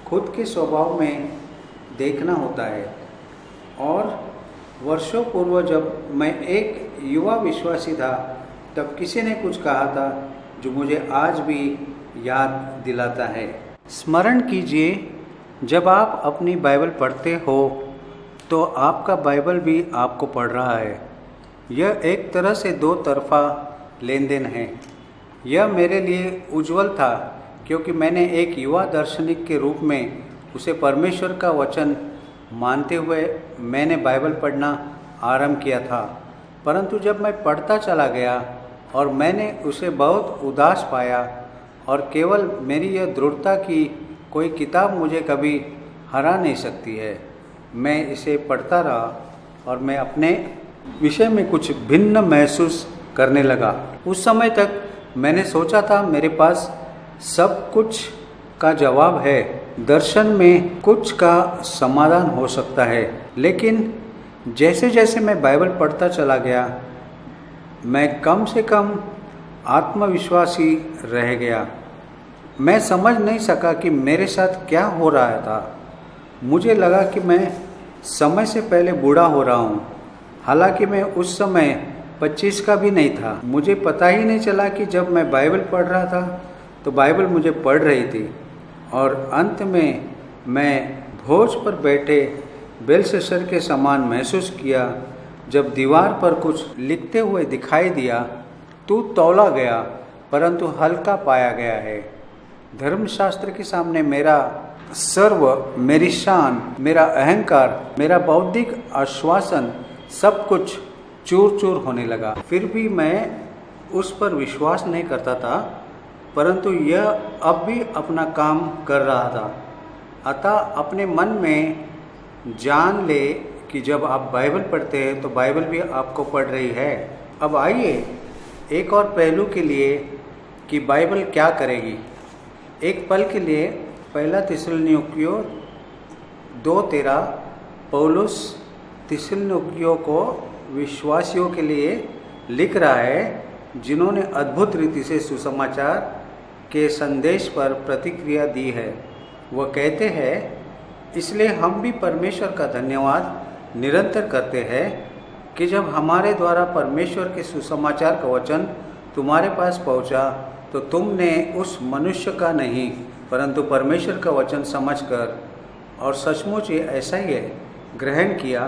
खुद के स्वभाव में देखना होता है। और वर्षों पूर्व जब मैं एक युवा विश्वासी था, तब किसी ने कुछ कहा था जो मुझे आज भी याद दिलाता है। स्मरण कीजिए, जब आप अपनी बाइबल पढ़ते हो तो आपका बाइबल भी आपको पढ़ रहा है। यह एक तरह से दो तरफा लेन देन है। यह मेरे लिए उज्जवल था, क्योंकि मैंने एक युवा दार्शनिक के रूप में उसे परमेश्वर का वचन मानते हुए मैंने बाइबल पढ़ना आरंभ किया था। परंतु जब मैं पढ़ता चला गया और मैंने उसे बहुत उदास पाया, और केवल मेरी यह दृढ़ता कि कोई किताब मुझे कभी हरा नहीं सकती है, मैं इसे पढ़ता रहा और मैं अपने विषय में कुछ भिन्न महसूस करने लगा। उस समय तक मैंने सोचा था मेरे पास सब कुछ का जवाब है, दर्शन में कुछ का समाधान हो सकता है। लेकिन जैसे जैसे मैं बाइबल पढ़ता चला गया, मैं कम से कम आत्मविश्वासी रह गया। मैं समझ नहीं सका कि मेरे साथ क्या हो रहा था। मुझे लगा कि मैं समय से पहले बूढ़ा हो रहा हूँ, हालांकि मैं उस समय 25 का भी नहीं था। मुझे पता ही नहीं चला कि जब मैं बाइबल पढ़ रहा था तो बाइबल मुझे पढ़ रही थी। और अंत में मैं भोज पर बैठे बेलशस्सर के समान महसूस किया। जब दीवार पर कुछ लिखते हुए दिखाई दिया, तू तौला गया परंतु हल्का पाया गया है। धर्मशास्त्र के सामने मेरा सर्व, मेरी शान, मेरा अहंकार, मेरा बौद्धिक आश्वासन सब कुछ चूर चूर होने लगा। फिर भी मैं उस पर विश्वास नहीं करता था, परंतु यह अब भी अपना काम कर रहा था। अतः अपने मन में जान ले कि जब आप बाइबल पढ़ते हैं तो बाइबल भी आपको पढ़ रही है। अब आइए एक और पहलू के लिए कि बाइबल क्या करेगी। एक पल के लिए पहला थिस्सलुनीकियों 2:13 पौलुस थिस्सलुनीकियों को विश्वासियों के लिए लिख रहा है जिन्होंने अद्भुत रीति से सुसमाचार के संदेश पर प्रतिक्रिया दी है। वह कहते हैं, इसलिए हम भी परमेश्वर का धन्यवाद निरंतर करते हैं कि जब हमारे द्वारा परमेश्वर के सुसमाचार का वचन तुम्हारे पास पहुंचा, तो तुमने उस मनुष्य का नहीं परंतु परमेश्वर का वचन समझकर, और सचमुच ये ऐसा ही है, ग्रहण किया,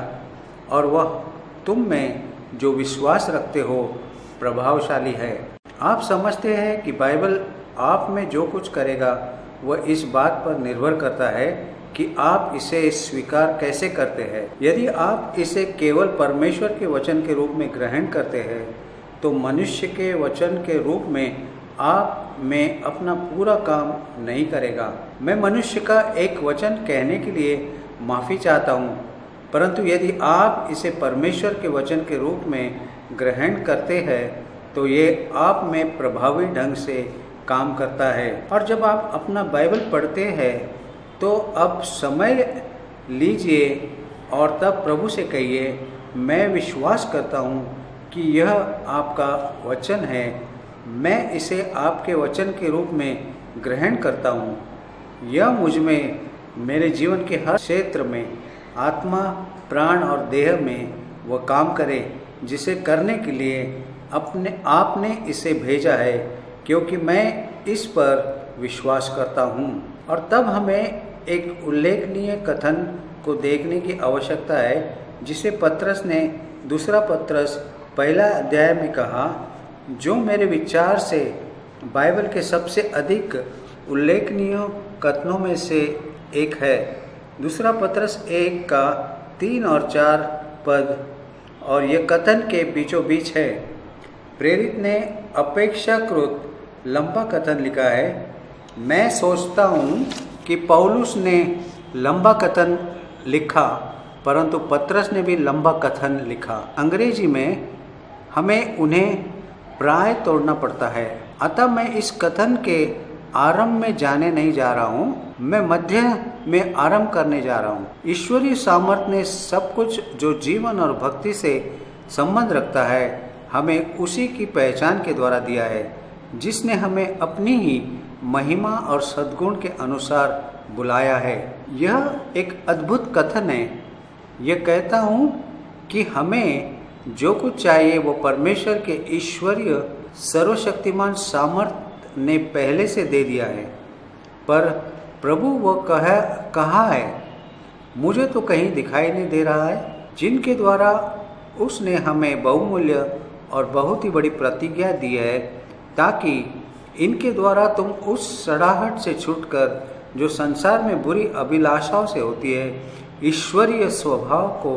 और वह तुम में जो विश्वास रखते हो प्रभावशाली है। आप समझते हैं कि बाइबल आप में जो कुछ करेगा वह इस बात पर निर्भर करता है कि आप इसे स्वीकार कैसे करते हैं। यदि आप इसे केवल परमेश्वर के वचन के रूप में ग्रहण करते हैं, तो मनुष्य के वचन के रूप में आप में अपना पूरा काम नहीं करेगा। मैं मनुष्य का एक वचन कहने के लिए माफ़ी चाहता हूँ, परंतु यदि आप इसे परमेश्वर के वचन के रूप में ग्रहण करते हैं तो ये आप में प्रभावी ढंग से काम करता है। और जब आप अपना बाइबल पढ़ते हैं तो अब समय लीजिए और तब प्रभु से कहिए, मैं विश्वास करता हूँ कि यह आपका वचन है, मैं इसे आपके वचन के रूप में ग्रहण करता हूँ। यह मुझ में, मेरे जीवन के हर क्षेत्र में, आत्मा, प्राण और देह में वह काम करे जिसे करने के लिए आपने इसे भेजा है, क्योंकि मैं इस पर विश्वास करता हूँ। और तब हमें एक उल्लेखनीय कथन को देखने की आवश्यकता है जिसे पतरस ने दूसरा पतरस पहला अध्याय में कहा, जो मेरे विचार से बाइबल के सबसे अधिक उल्लेखनीय कथनों में से एक है। दूसरा पतरस 1 का 3 और 4 पद, और यह कथन के बीचों बीच है। प्रेरित ने अपेक्षाकृत लंबा कथन लिखा है। मैं सोचता हूँ कि पौलुस ने लंबा कथन लिखा, परंतु पतरस ने भी लंबा कथन लिखा। अंग्रेजी में हमें उन्हें प्राय तोड़ना पड़ता है। अतः मैं इस कथन के आरंभ में जाने नहीं जा रहा हूँ, मैं मध्य में आरंभ करने जा रहा हूँ। ईश्वरीय सामर्थ्य ने सब कुछ जो जीवन और भक्ति से संबंध रखता है हमें उसी की पहचान के द्वारा दिया है, जिसने हमें अपनी ही महिमा और सद्गुण के अनुसार बुलाया है। यह एक अद्भुत कथन है। यह कहता हूँ कि हमें जो कुछ चाहिए वो परमेश्वर के ईश्वरीय सर्वशक्तिमान सामर्थ्य ने पहले से दे दिया है। पर प्रभु वो कहा है, मुझे तो कहीं दिखाई नहीं दे रहा है, जिनके द्वारा उसने हमें बहुमूल्य और बहुत ही बड़ी प्रतिज्ञा दी है, ताकि इनके द्वारा तुम उस सड़ाहट से छूटकर जो संसार में बुरी अभिलाषाओं से होती है, ईश्वरीय स्वभाव को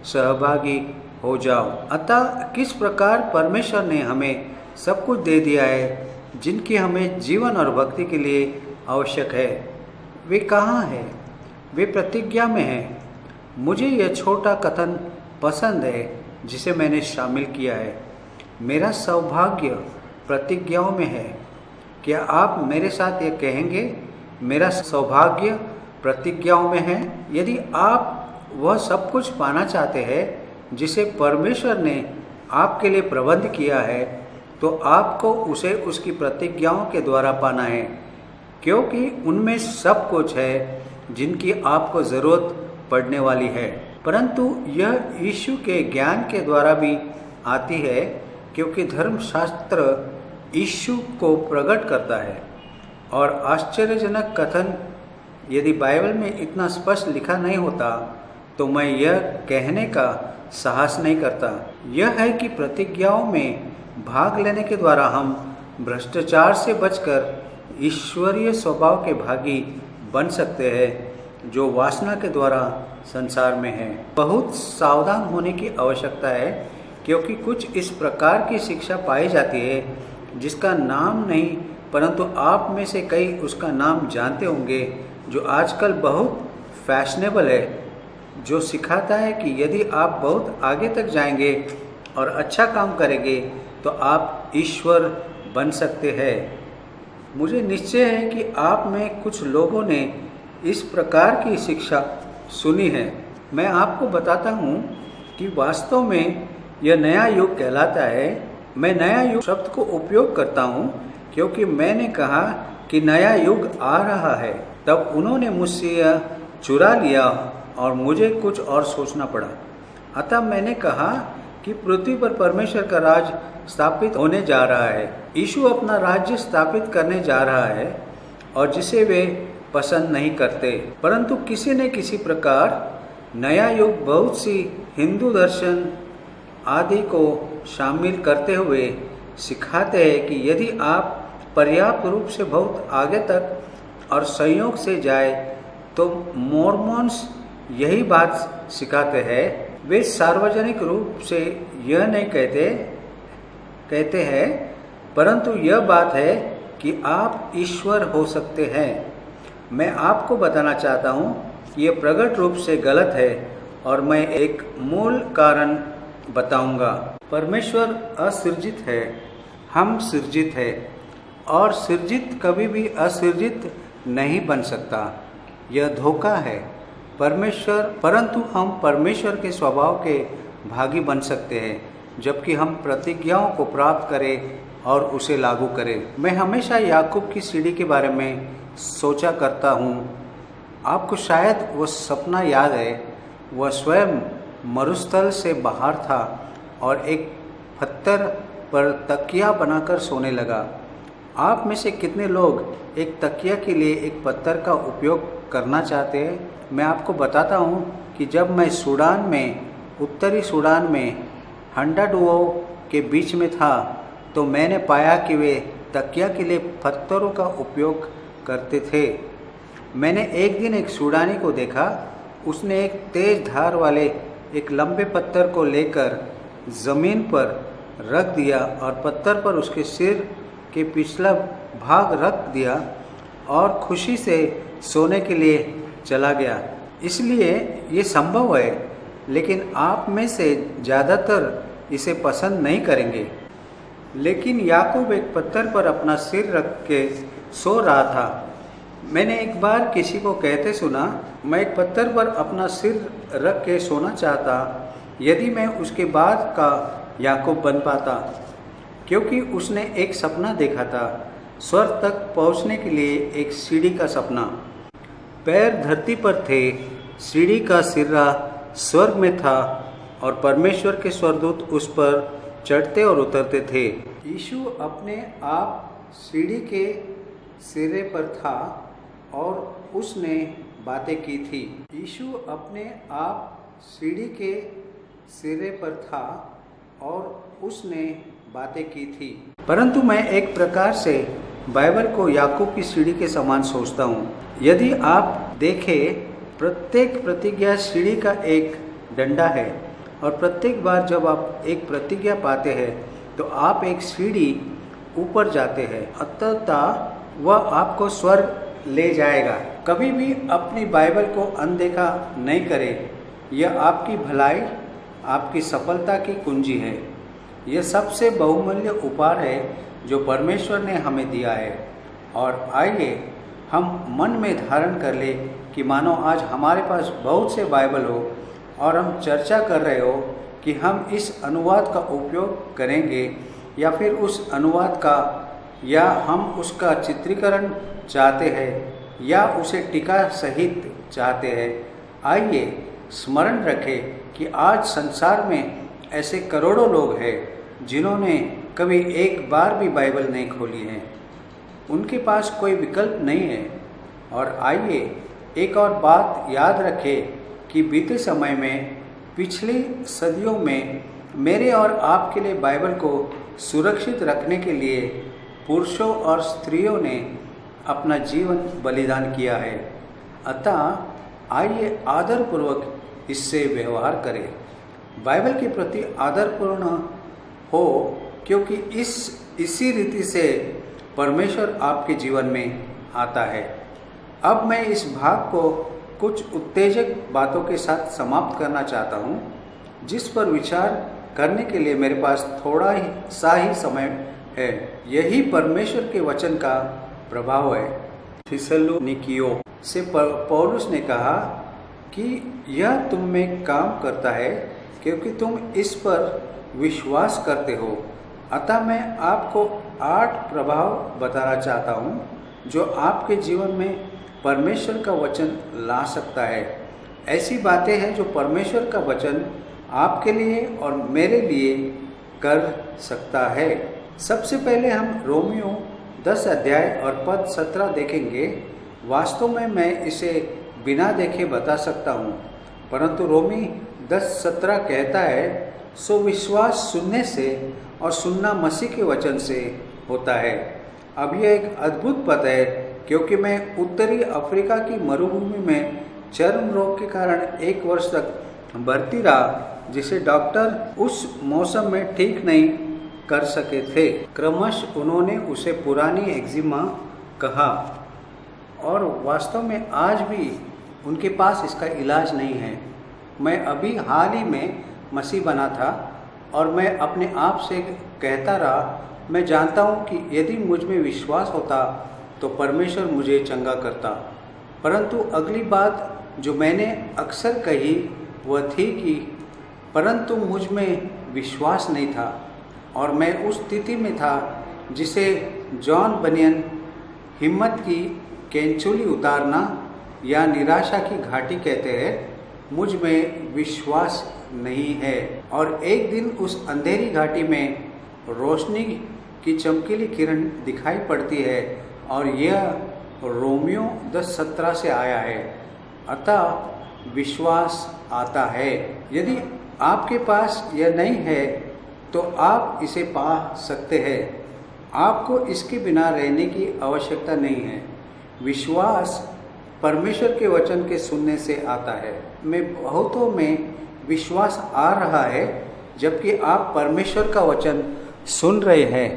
सहभागी हो जाओ। अतः किस प्रकार परमेश्वर ने हमें सब कुछ दे दिया है जिनकी हमें जीवन और भक्ति के लिए आवश्यक है, वे कहाँ हैं? वे प्रतिज्ञा में हैं। मुझे यह छोटा कथन पसंद है जिसे मैंने शामिल किया है। मेरा सौभाग्य प्रतिज्ञाओं में है। क्या आप मेरे साथ ये कहेंगे, मेरा सौभाग्य प्रतिज्ञाओं में है? यदि आप वह सब कुछ पाना चाहते हैं जिसे परमेश्वर ने आपके लिए प्रबंध किया है, तो आपको उसे उसकी प्रतिज्ञाओं के द्वारा पाना है, क्योंकि उनमें सब कुछ है जिनकी आपको ज़रूरत पड़ने वाली है। परंतु यह यीशु के ज्ञान के द्वारा भी आती है, क्योंकि धर्मशास्त्र यीशु को प्रकट करता है। और आश्चर्यजनक कथन यदि बाइबल में इतना स्पष्ट लिखा नहीं होता तो मैं यह कहने का साहस नहीं करता। यह है कि प्रतिज्ञाओं में भाग लेने के द्वारा हम भ्रष्टाचार से बचकर ईश्वरीय स्वभाव के भागी बन सकते हैं, जो वासना के द्वारा संसार में है। बहुत सावधान होने की आवश्यकता है, क्योंकि कुछ इस प्रकार की शिक्षा पाई जाती है जिसका नाम नहीं, परंतु आप में से कई उसका नाम जानते होंगे, जो आजकल बहुत फैशनेबल है, जो सिखाता है कि यदि आप बहुत आगे तक जाएंगे और अच्छा काम करेंगे तो आप ईश्वर बन सकते हैं। मुझे निश्चय है कि आप में कुछ लोगों ने इस प्रकार की शिक्षा सुनी है। मैं आपको बताता हूँ कि वास्तव में यह नया युग कहलाता है। मैं नया युग शब्द को उपयोग करता हूँ क्योंकि मैंने कहा कि नया युग आ रहा है। तब उन्होंने मुझसे यह चुरा लिया और मुझे कुछ और सोचना पड़ा। अतः मैंने कहा कि पृथ्वी पर परमेश्वर का राज स्थापित होने जा रहा है। यीशु अपना राज्य स्थापित करने जा रहा है, और जिसे वे पसंद नहीं करते। परंतु किसी न किसी प्रकार नया युग बहुत सी हिंदू दर्शन आदि को शामिल करते हुए सिखाते हैं कि यदि आप पर्याप्त रूप से बहुत आगे तक और संयोग से जाए तो मोर्मन्स यही बात सिखाते हैं। वे सार्वजनिक रूप से यह नहीं कहते हैं, परंतु यह बात है कि आप ईश्वर हो सकते हैं। मैं आपको बताना चाहता हूँ कि यह प्रकट रूप से गलत है, और मैं एक मूल कारण बताऊंगा। परमेश्वर असृजित है, हम सृजित है, और सृजित कभी भी असृजित नहीं बन सकता। यह धोखा है। परंतु हम परमेश्वर के स्वभाव के भागी बन सकते हैं, जबकि हम प्रतिज्ञाओं को प्राप्त करें और उसे लागू करें। मैं हमेशा याकूब की सीढ़ी के बारे में सोचा करता हूँ। आपको शायद वो सपना याद है। वह स्वयं मरुस्थल से बाहर था और एक पत्थर पर तकिया बनाकर सोने लगा। आप में से कितने लोग एक तकिया के लिए एक पत्थर का उपयोग करना चाहते हैं? मैं आपको बताता हूँ कि जब मैं सूडान में, उत्तरी सूडान में हंडाडुओ के बीच में था, तो मैंने पाया कि वे तकिया के लिए पत्थरों का उपयोग करते थे। मैंने एक दिन एक सूडानी को देखा। उसने एक तेज धार वाले एक लंबे पत्थर को लेकर ज़मीन पर रख दिया और पत्थर पर उसके सिर के पिछला भाग रख दिया और खुशी से सोने के लिए चला गया। इसलिए ये संभव है, लेकिन आप में से ज़्यादातर इसे पसंद नहीं करेंगे। लेकिन याकूब एक पत्थर पर अपना सिर रख के सो रहा था। मैंने एक बार किसी को कहते सुना, मैं एक पत्थर पर अपना सिर रख के सोना चाहता यदि मैं उसके बाद का याकूब बन पाता, क्योंकि उसने एक सपना देखा था, स्वर्ग तक पहुंचने के लिए एक सीढ़ी का सपना। पैर धरती पर थे, सीढ़ी का सिरा स्वर्ग में था और परमेश्वर के स्वर्गदूत उस पर चढ़ते और उतरते थे। यीशु अपने आप सीढ़ी के सिरे पर था और उसने बातें की थी। यीशु अपने आप सीढ़ी के सिरे पर था और उसने बातें की थी। परंतु मैं एक प्रकार से बाइबल को याकूब की सीढ़ी के समान सोचता हूँ। यदि आप देखें, प्रत्येक प्रतिज्ञा सीढ़ी का एक डंडा है और प्रत्येक बार जब आप एक प्रतिज्ञा पाते हैं तो आप एक सीढ़ी ऊपर जाते हैं, अतः वह आपको स्वर्ग ले जाएगा। कभी भी अपनी बाइबल को अनदेखा नहीं करें। यह आपकी भलाई, आपकी सफलता की कुंजी है। यह सबसे बहुमूल्य उपहार है जो परमेश्वर ने हमें दिया है। और आइए हम मन में धारण कर ले कि मानो आज हमारे पास बहुत से बाइबल हो और हम चर्चा कर रहे हो कि हम इस अनुवाद का उपयोग करेंगे या फिर उस अनुवाद का, या हम उसका चित्रीकरण चाहते हैं या उसे टीका सहित चाहते हैं। आइए स्मरण रखें कि आज संसार में ऐसे करोड़ों लोग हैं जिन्होंने कभी एक बार भी बाइबल नहीं खोली है। उनके पास कोई विकल्प नहीं है। और आइए एक और बात याद रखें कि बीते समय में, पिछली सदियों में मेरे और आपके लिए बाइबल को सुरक्षित रखने के लिए पुरुषों और स्त्रियों ने अपना जीवन बलिदान किया है। अतः आइए आदरपूर्वक इससे व्यवहार करें, बाइबल के प्रति आदरपूर्ण हो, क्योंकि इसी रीति से परमेश्वर आपके जीवन में आता है। अब मैं इस भाग को कुछ उत्तेजक बातों के साथ समाप्त करना चाहता हूँ, जिस पर विचार करने के लिए मेरे पास थोड़ा ही समय है। यही परमेश्वर के वचन का प्रभाव है। थिस्सलुनीकियों से पौलुस ने कहा कि यह तुम में काम करता है क्योंकि तुम इस पर विश्वास करते हो। अतः मैं आपको 8 प्रभाव बताना चाहता हूँ जो आपके जीवन में परमेश्वर का वचन ला सकता है। ऐसी बातें हैं जो परमेश्वर का वचन आपके लिए और मेरे लिए कर सकता है। सबसे पहले हम रोमियो 10 अध्याय और पद 17 देखेंगे। वास्तव में मैं इसे बिना देखे बता सकता हूँ, परंतु रोमी 10:17 कहता है, सो विश्वास सुनने से और सुनना मसीह के वचन से होता है। अब यह एक अद्भुत पद है, क्योंकि मैं उत्तरी अफ्रीका की मरुभूमि में चर्म रोग के कारण 1 वर्ष तक भर्ती रहा, जिसे डॉक्टर उस मौसम में ठीक नहीं कर सके थे। क्रमशः उन्होंने उसे पुरानी एक्जिमा कहा और वास्तव में आज भी उनके पास इसका इलाज नहीं है। मैं अभी हाल ही में मसीह बना था और मैं अपने आप से कहता रहा, मैं जानता हूँ कि यदि मुझ में विश्वास होता तो परमेश्वर मुझे चंगा करता। परंतु अगली बात जो मैंने अक्सर कही वह थी कि परंतु मुझ में विश्वास नहीं था और मैं उस स्थिति में था जिसे जॉन बनियन हिम्मत की कैंचुली उतारना या निराशा की घाटी कहते हैं। मुझ में विश्वास नहीं है। और एक दिन उस अंधेरी घाटी में रोशनी की चमकीली किरण दिखाई पड़ती है और यह रोमियो 10:17 से आया है। अतः विश्वास आता है। यदि आपके पास यह नहीं है तो आप इसे पा सकते हैं। आपको इसके बिना रहने की आवश्यकता नहीं है। विश्वास परमेश्वर के वचन के सुनने से आता है। में बहुतों में विश्वास आ रहा है जबकि आप परमेश्वर का वचन सुन रहे हैं।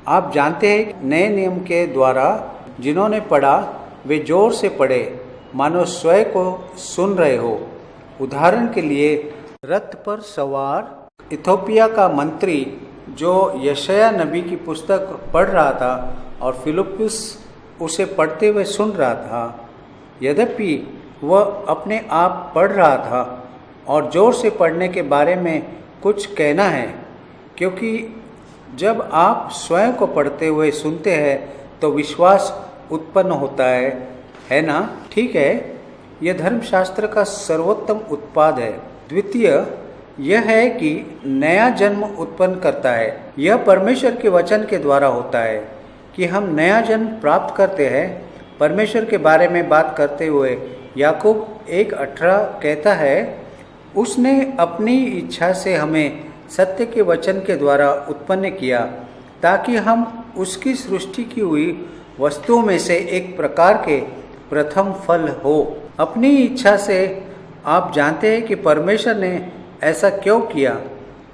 आप जानते हैं नए नियम के द्वारा जिन्होंने पढ़ा वे जोर से पढ़े मानो स्वयं को सुन रहे हो। उदाहरण के लिए रथ पर सवार इथोपिया का मंत्री जो यशायाह नबी की पुस्तक पढ़ रहा था और फिलिप्पुस उसे पढ़ते हुए सुन रहा था। यद्यपि वह अपने आप पढ़ रहा था और जोर से पढ़ने के बारे में कुछ कहना है, क्योंकि जब आप स्वयं को पढ़ते हुए सुनते हैं तो विश्वास उत्पन्न होता है ना? ठीक है, यह धर्मशास्त्र का सर्वोत्तम उत्पाद है। द्वितीय यह है कि नया जन्म उत्पन्न करता है। यह परमेश्वर के वचन के द्वारा होता है कि हम नया जन्म प्राप्त करते हैं। परमेश्वर के बारे में बात करते हुए याकूब 1:18 कहता है, उसने अपनी इच्छा से हमें सत्य के वचन के द्वारा उत्पन्न किया ताकि हम उसकी सृष्टि की हुई वस्तुओं में से एक प्रकार के प्रथम फल हो। अपनी इच्छा से आप जानते हैं कि परमेश्वर ने ऐसा क्यों किया?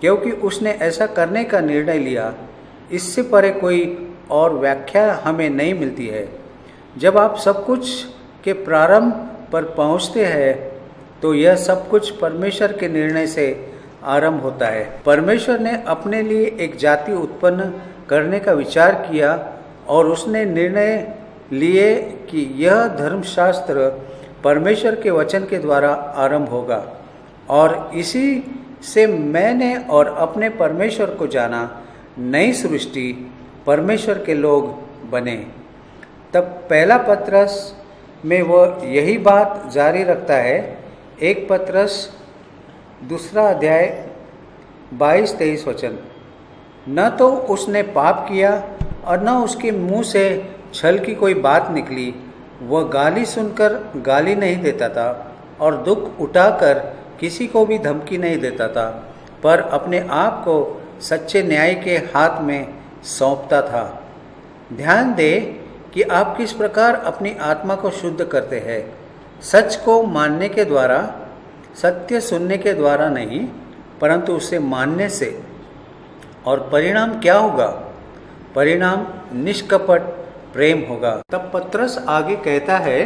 क्योंकि उसने ऐसा करने का निर्णय लिया। इससे परे कोई और व्याख्या हमें नहीं मिलती है। जब आप सब कुछ के प्रारंभ पर पहुंचते हैं तो यह सब कुछ परमेश्वर के निर्णय से आरंभ होता है। परमेश्वर ने अपने लिए एक जाति उत्पन्न करने का विचार किया और उसने निर्णय लिए कि यह धर्मशास्त्र परमेश्वर के वचन के द्वारा आरंभ होगा और इसी से मैंने और अपने परमेश्वर को जाना। नई सृष्टि परमेश्वर के लोग बने। तब पहला पत्रस में वह यही बात जारी रखता है। 1 पत्रस 2 अध्याय 22-23 वचन। न तो उसने पाप किया और न उसके मुंह से छल की कोई बात निकली। वह गाली सुनकर गाली नहीं देता था और दुख उठाकर किसी को भी धमकी नहीं देता था, पर अपने आप को सच्चे न्याय के हाथ में सौंपता था। ध्यान दें कि आप किस प्रकार अपनी आत्मा को शुद्ध करते हैं। सच को मानने के द्वारा, सत्य सुनने के द्वारा नहीं, परंतु उसे मानने से। और परिणाम क्या होगा? परिणाम निष्कपट प्रेम होगा। तब पत्रस आगे कहता है,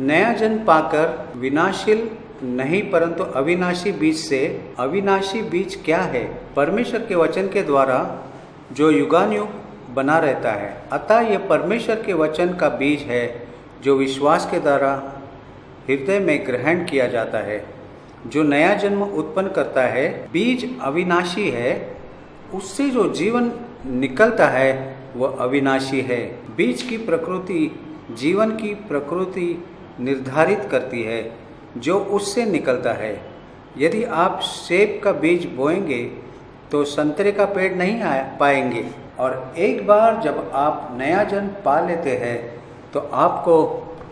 नया जन्म पाकर विनाशील नहीं परंतु अविनाशी बीज से। अविनाशी बीज क्या है? परमेश्वर के वचन के द्वारा जो युगानुयुग बना रहता है। अतः यह परमेश्वर के वचन का बीज है जो विश्वास के द्वारा हृदय में ग्रहण किया जाता है, जो नया जन्म उत्पन्न करता है। बीज अविनाशी है, उससे जो जीवन निकलता है वह अविनाशी है। बीज की प्रकृति जीवन की प्रकृति निर्धारित करती है जो उससे निकलता है। यदि आप सेब का बीज बोएंगे तो संतरे का पेड़ नहीं पाएंगे। और एक बार जब आप नया जन्म पा लेते हैं तो आपको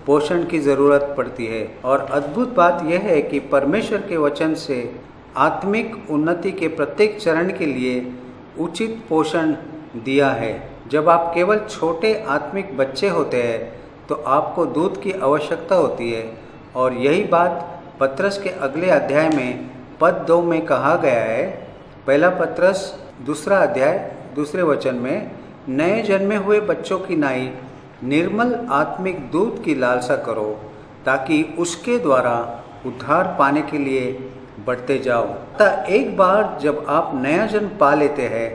पोषण की ज़रूरत पड़ती है। और अद्भुत बात यह है कि परमेश्वर के वचन से आत्मिक उन्नति के प्रत्येक चरण के लिए उचित पोषण दिया है। जब आप केवल छोटे आत्मिक बच्चे होते हैं तो आपको दूध की आवश्यकता होती है। और यही बात पत्रस के अगले अध्याय में पद 2 में कहा गया है। पहला पत्रस 2 अध्याय 2 वचन में, नए जन्मे हुए बच्चों की नाई निर्मल आत्मिक दूध की लालसा करो ताकि उसके द्वारा उद्धार पाने के लिए बढ़ते जाओ। अतः एक बार जब आप नया जन्म पा लेते हैं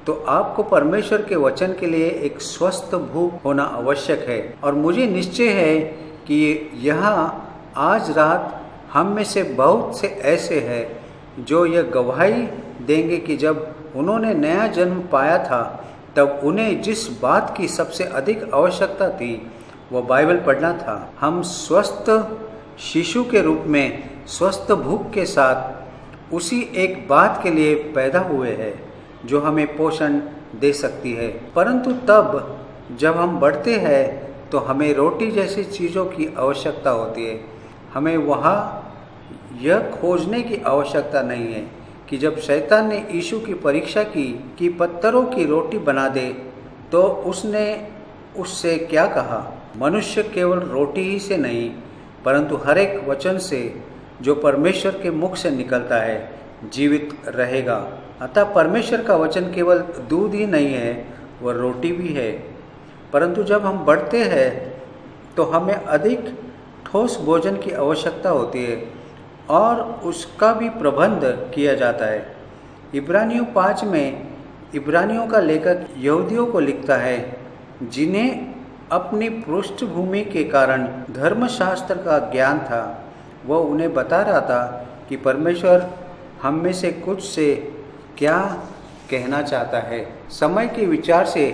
तो आपको परमेश्वर के वचन के लिए एक स्वस्थ भूख होना आवश्यक है। और मुझे निश्चय है कि यहाँ आज रात हम में से बहुत से ऐसे हैं जो यह गवाही देंगे कि जब उन्होंने नया जन्म पाया था तब उन्हें जिस बात की सबसे अधिक आवश्यकता थी वह बाइबल पढ़ना था। हम स्वस्थ शिशु के रूप में स्वस्थ भूख के साथ उसी एक बात के लिए पैदा हुए हैं जो हमें पोषण दे सकती है, परंतु तब जब हम बढ़ते हैं तो हमें रोटी जैसी चीज़ों की आवश्यकता होती है। हमें वहाँ यह खोजने की आवश्यकता नहीं है कि जब शैतान ने यीशु की परीक्षा की कि पत्थरों की रोटी बना दे, तो उसने उससे क्या कहा? मनुष्य केवल रोटी ही से नहीं परंतु हर एक वचन से जो परमेश्वर के मुख से निकलता है जीवित रहेगा। अतः परमेश्वर का वचन केवल दूध ही नहीं है, वह रोटी भी है। परंतु जब हम बढ़ते हैं तो हमें अधिक ठोस भोजन की आवश्यकता होती है और उसका भी प्रबंध किया जाता है। इब्रानियों 5 में इब्रानियों का लेखक यहूदियों को लिखता है जिन्हें अपनी पृष्ठभूमि के कारण धर्मशास्त्र का ज्ञान था। वह उन्हें बता रहा था कि परमेश्वर हम में से कुछ से क्या कहना चाहता है। समय के विचार से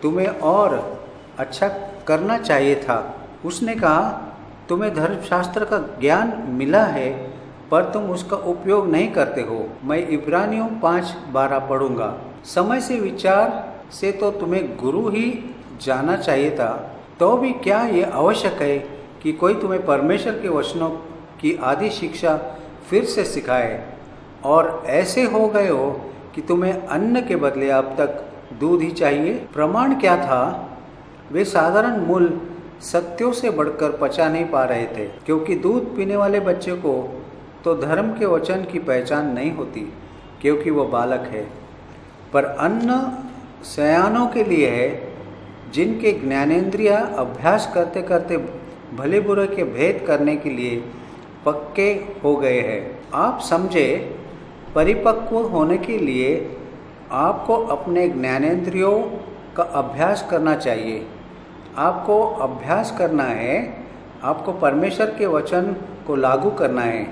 तुम्हें और अच्छा करना चाहिए था। उसने कहा, तुम्हें धर्मशास्त्र का ज्ञान मिला है पर तुम उसका उपयोग नहीं करते हो। मैं इब्रानियों 5:12 पढ़ूंगा। समय से विचार से तो तुम्हें गुरु ही जाना चाहिए था, तो भी क्या ये आवश्यक है कि कोई तुम्हें परमेश्वर के वचनों की आदि शिक्षा फिर से सिखाए, और ऐसे हो गए हो कि तुम्हें अन्न के बदले अब तक दूध ही चाहिए। प्रमाण क्या था? वे साधारण मूल सत्यों से बढ़कर पचा नहीं पा रहे थे, क्योंकि दूध पीने वाले बच्चे को तो धर्म के वचन की पहचान नहीं होती क्योंकि वह बालक है, पर अन्न सयानों के लिए है जिनके ज्ञानेंद्रिया अभ्यास करते करते भले बुरे के भेद करने के लिए पक्के हो गए हैं। आप समझे, परिपक्व होने के लिए आपको अपने ज्ञानेंद्रियों का अभ्यास करना चाहिए। आपको अभ्यास करना है, आपको परमेश्वर के वचन को लागू करना है।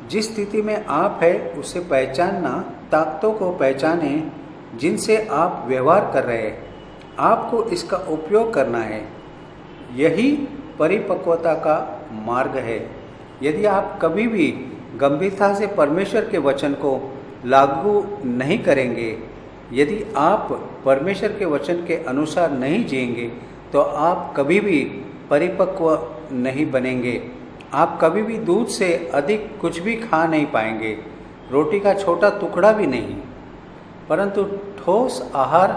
जिस स्थिति में आप है उसे पहचानना, ताकतों को पहचाने जिनसे आप व्यवहार कर रहे हैं। आपको इसका उपयोग करना है। यही परिपक्वता का मार्ग है। यदि आप कभी भी गंभीरता से परमेश्वर के वचन को लागू नहीं करेंगे, यदि आप परमेश्वर के वचन के अनुसार नहीं जिएंगे, तो आप कभी भी परिपक्व नहीं बनेंगे। आप कभी भी दूध से अधिक कुछ भी खा नहीं पाएंगे, रोटी का छोटा टुकड़ा भी नहीं। परंतु ठोस आहार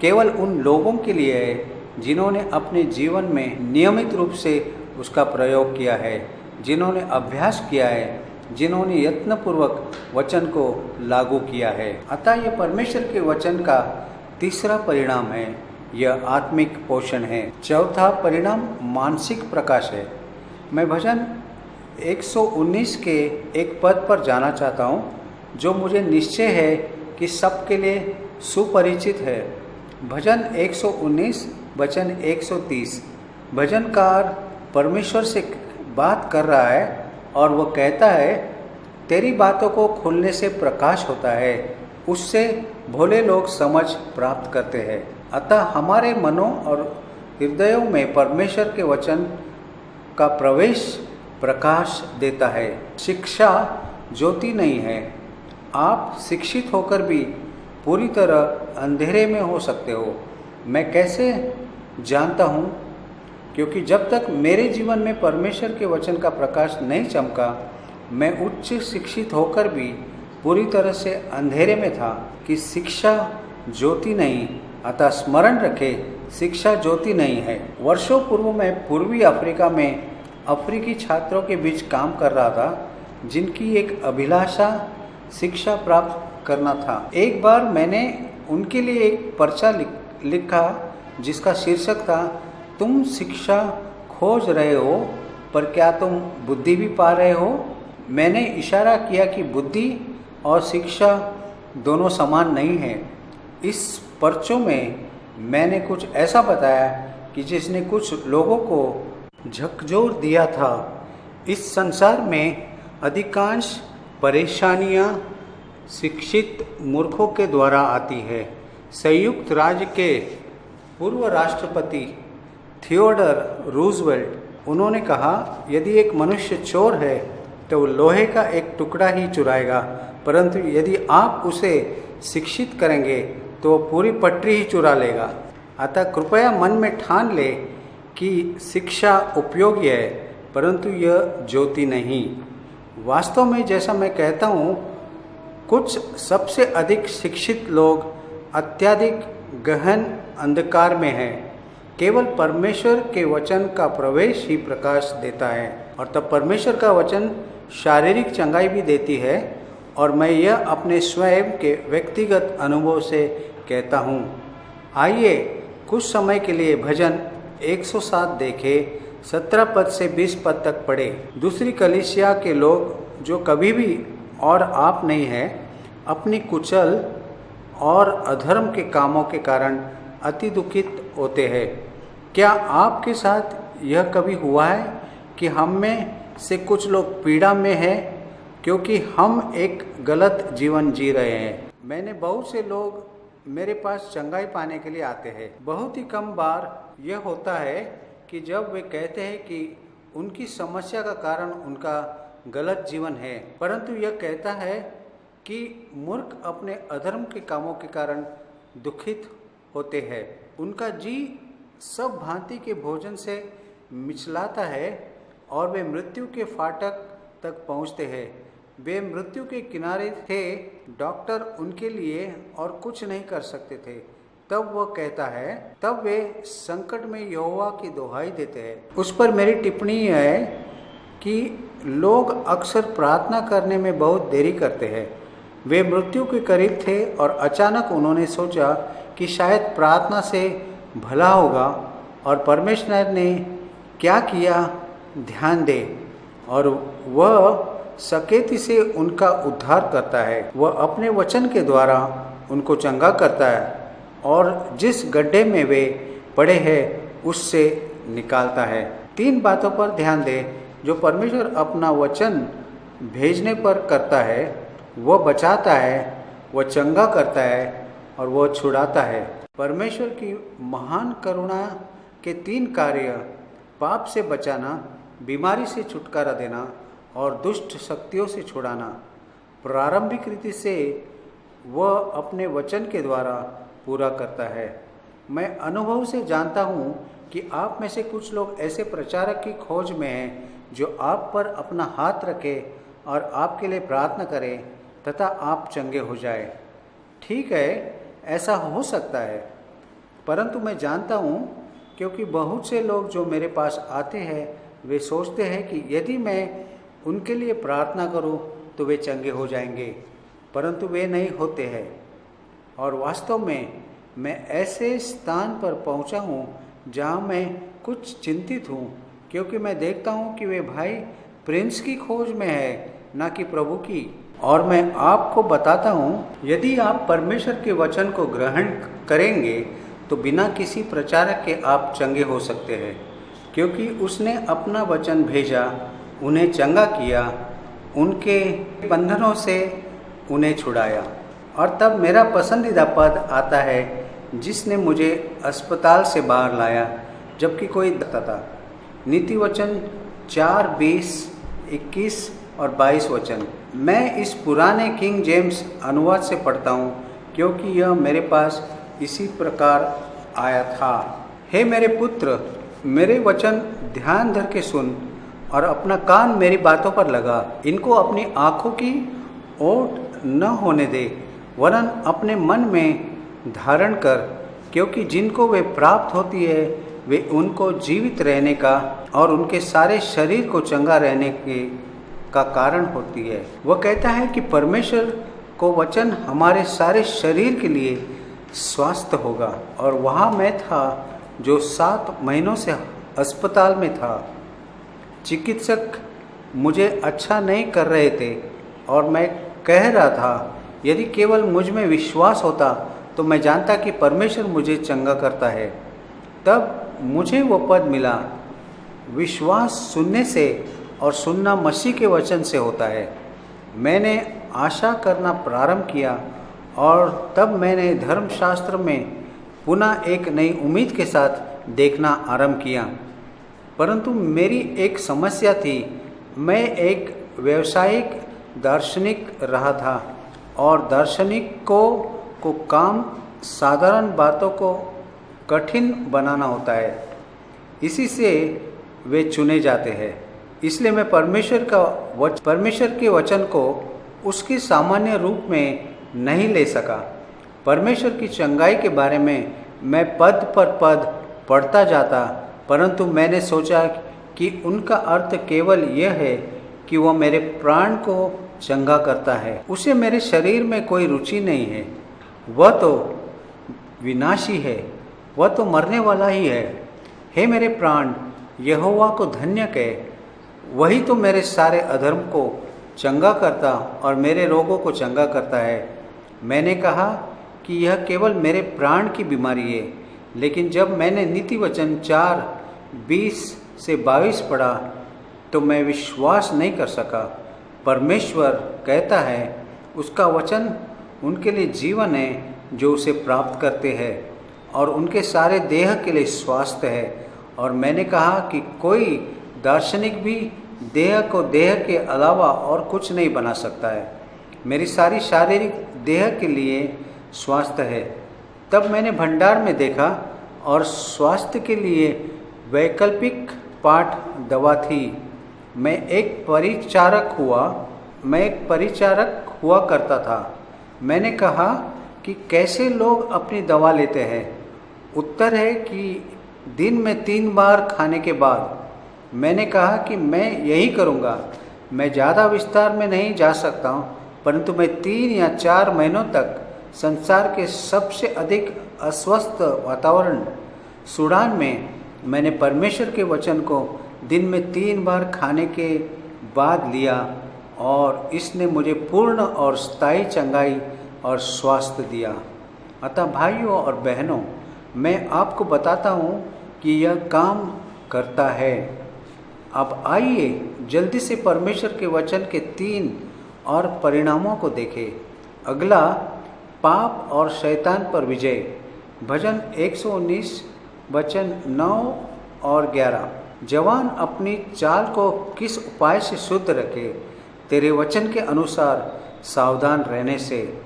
केवल उन लोगों के लिए है जिन्होंने अपने जीवन में नियमित रूप से उसका प्रयोग किया है, जिन्होंने अभ्यास किया है, जिन्होंने यत्नपूर्वक वचन को लागू किया है। अतः यह परमेश्वर के वचन का तीसरा परिणाम है, यह आत्मिक पोषण है। चौथा परिणाम मानसिक प्रकाश है। मैं भजन 119 के एक पद पर जाना चाहता हूँ जो मुझे निश्चय है कि सबके लिए सुपरिचित है। भजन 119 वचन 130। भजनकार परमेश्वर से बात कर रहा है और वह कहता है, तेरी बातों को खुलने से प्रकाश होता है, उससे भोले लोग समझ प्राप्त करते हैं। अतः हमारे मनों और हृदयों में परमेश्वर के वचन का प्रवेश प्रकाश देता है। शिक्षा ज्योति नहीं है। आप शिक्षित होकर भी पूरी तरह अंधेरे में हो सकते हो। मैं कैसे जानता हूँ? क्योंकि जब तक मेरे जीवन में परमेश्वर के वचन का प्रकाश नहीं चमका, मैं उच्च शिक्षित होकर भी पूरी तरह से अंधेरे में था। कि शिक्षा ज्योति नहीं, अतः स्मरण रखे, शिक्षा ज्योति नहीं है। वर्षों पूर्व मैं पूर्वी अफ्रीका में अफ्रीकी छात्रों के बीच काम कर रहा था जिनकी एक अभिलाषा शिक्षा प्राप्त करना था। एक बार मैंने उनके लिए एक पर्चा लिखा जिसका शीर्षक था, तुम शिक्षा खोज रहे हो पर क्या तुम बुद्धि भी पा रहे हो? मैंने इशारा किया कि बुद्धि और शिक्षा दोनों समान नहीं है। इस पर्चों में मैंने कुछ ऐसा बताया कि जिसने कुछ लोगों को झकझोर दिया था। इस संसार में अधिकांश परेशानियां शिक्षित मूर्खों के द्वारा आती है। संयुक्त राज्य के पूर्व राष्ट्रपति थियोडर रूजवेल्ट, उन्होंने कहा, यदि एक मनुष्य चोर है तो लोहे का एक टुकड़ा ही चुराएगा, परंतु यदि आप उसे शिक्षित करेंगे तो पूरी पटरी ही चुरा लेगा। अतः कृपया मन में ठान ले कि शिक्षा उपयोगी है, परंतु यह ज्योति नहीं। वास्तव में जैसा मैं कहता हूँ, कुछ सबसे अधिक शिक्षित लोग अत्यधिक गहन अंधकार में हैं। केवल परमेश्वर के वचन का प्रवेश ही प्रकाश देता है, और तब परमेश्वर का वचन शारीरिक चंगाई भी देती है। और मैं यह अपने स्वयं के व्यक्तिगत अनुभव से कहता हूँ। आइए कुछ समय के लिए भजन 107 देखे, 17 पद से 20 पद तक पढ़े। दूसरी कलीसिया के लोग जो कभी भी और आप नहीं हैं, अपनी कुचल और अधर्म के कामों के कारण अति दुखित होते हैं। क्या आपके साथ यह कभी हुआ है कि हम में से कुछ लोग पीड़ा में हैं क्योंकि हम एक गलत जीवन जी रहे हैं? मैंने बहुत से लोग मेरे पास चंगाई पाने के लिए आते हैं। बहुत ही कम बार यह होता है कि जब वे कहते हैं कि उनकी समस्या का कारण उनका गलत जीवन है, परंतु यह कहता है कि मूर्ख अपने अधर्म के कामों के कारण दुखित होते हैं। उनका जी सब भांति के भोजन से मिचलाता है और वे मृत्यु के फाटक तक पहुंचते हैं। वे मृत्यु के किनारे थे, डॉक्टर उनके लिए और कुछ नहीं कर सकते थे। तब वह कहता है, तब वे संकट में यहोवा की दुहाई देते हैं। उस पर मेरी टिप्पणी है कि लोग अक्सर प्रार्थना करने में बहुत देरी करते हैं। वे मृत्यु के करीब थे और अचानक उन्होंने सोचा कि शायद प्रार्थना से भला होगा, और परमेश्वर ने क्या किया ध्यान दे, और वह सकेती से उनका उद्धार करता है। वह अपने वचन के द्वारा उनको चंगा करता है और जिस गड्ढे में वे पड़े हैं उससे निकालता है। 3 बातों पर ध्यान दें जो परमेश्वर अपना वचन भेजने पर करता है। वह बचाता है, वह चंगा करता है और वह छुड़ाता है। परमेश्वर की महान करुणा के 3 कार्य: पाप से बचाना, बीमारी से छुटकारा देना और दुष्ट शक्तियों से छुड़ाना, प्रारंभिक रीति से वह अपने वचन के द्वारा पूरा करता है। मैं अनुभव से जानता हूँ कि आप में से कुछ लोग ऐसे प्रचारक की खोज में हैं जो आप पर अपना हाथ रखे और आपके लिए प्रार्थना करें तथा आप चंगे हो जाए। ठीक है, ऐसा हो सकता है, परंतु मैं जानता हूँ क्योंकि बहुत से लोग जो मेरे पास आते हैं वे सोचते हैं कि यदि मैं उनके लिए प्रार्थना करूं तो वे चंगे हो जाएंगे, परंतु वे नहीं होते हैं। और वास्तव में मैं ऐसे स्थान पर पहुंचा हूं जहां मैं कुछ चिंतित हूं, क्योंकि मैं देखता हूं कि वे भाई प्रिंस की खोज में है, न कि प्रभु की। और मैं आपको बताता हूं, यदि आप परमेश्वर के वचन को ग्रहण करेंगे तो बिना किसी प्रचारक के आप चंगे हो सकते हैं, क्योंकि उसने अपना वचन भेजा, उन्हें चंगा किया, उनके बंधनों से उन्हें छुड़ाया। और तब मेरा पसंदीदा पद आता है, जिसने मुझे अस्पताल से बाहर लाया जबकि कोई दत्ता था। नीति वचन 4, 20, 21 और 22 वचन। मैं इस पुराने किंग जेम्स अनुवाद से पढ़ता हूँ क्योंकि यह मेरे पास इसी प्रकार आया था। हे मेरे पुत्र, मेरे वचन ध्यान धर के सुन और अपना कान मेरी बातों पर लगा। इनको अपनी आँखों की ओट न होने दे, वरन अपने मन में धारण कर, क्योंकि जिनको वे प्राप्त होती है वे उनको जीवित रहने का और उनके सारे शरीर को चंगा रहने का कारण होती है। वह कहता है कि परमेश्वर को वचन हमारे सारे शरीर के लिए स्वास्थ्य होगा। और वहाँ मैं था जो 7 महीनों से अस्पताल में था। चिकित्सक मुझे अच्छा नहीं कर रहे थे और मैं कह रहा था, यदि केवल मुझ में विश्वास होता तो मैं जानता कि परमेश्वर मुझे चंगा करता है। तब मुझे वो पद मिला, विश्वास सुनने से और सुनना मसीह के वचन से होता है। मैंने आशा करना प्रारंभ किया और तब मैंने धर्मशास्त्र में पुनः एक नई उम्मीद के साथ देखना आरंभ किया। परंतु मेरी एक समस्या थी, मैं एक व्यावसायिक दार्शनिक रहा था और दार्शनिकों को काम साधारण बातों को कठिन बनाना होता है, इसी से वे चुने जाते हैं। इसलिए मैं परमेश्वर के वचन को उसके सामान्य रूप में नहीं ले सका। परमेश्वर की चंगाई के बारे में मैं पद पर पद पढ़ता जाता, परंतु मैंने सोचा कि उनका अर्थ केवल यह है कि वह मेरे प्राण को चंगा करता है। उसे मेरे शरीर में कोई रुचि नहीं है। वह तो विनाशी है, वह तो मरने वाला ही है। हे मेरे प्राण, यहोवा को धन्य कहे। वही तो मेरे सारे अधर्म को चंगा करता और मेरे रोगों को चंगा करता है। मैंने कहा कि यह केवल मेरे प्राण की बीमारी है, लेकिन जब मैंने नीति वचन 4:20-22 पढ़ा तो मैं विश्वास नहीं कर सका। परमेश्वर कहता है उसका वचन उनके लिए जीवन है जो उसे प्राप्त करते हैं, और उनके सारे देह के लिए स्वास्थ्य है। और मैंने कहा कि कोई दार्शनिक भी देह को देह के अलावा और कुछ नहीं बना सकता है। मेरी सारी शारीरिक देह के लिए स्वास्थ्य है। तब मैंने भंडार में देखा और स्वास्थ्य के लिए वैकल्पिक पाठ दवा थी। मैं एक परिचारक हुआ करता था। मैंने कहा कि कैसे लोग अपनी दवा लेते हैं। उत्तर है कि दिन में 3 बार खाने के बाद। मैंने कहा कि मैं यही करूँगा। मैं ज़्यादा विस्तार में नहीं जा सकता हूँ, परंतु मैं 3 या 4 महीनों तक संसार के सबसे अधिक अस्वस्थ वातावरण सूडान में मैंने परमेश्वर के वचन को दिन में 3 बार खाने के बाद लिया, और इसने मुझे पूर्ण और स्थायी चंगाई और स्वास्थ्य दिया। अतः भाइयों और बहनों, मैं आपको बताता हूँ कि यह काम करता है। अब आइए जल्दी से परमेश्वर के वचन के 3 और परिणामों को देखें। अगला, पाप और शैतान पर विजय। भजन 119 वचन 9 और 11। जवान अपनी चाल को किस उपाय से शुद्ध रखे, तेरे वचन के अनुसार सावधान रहने से।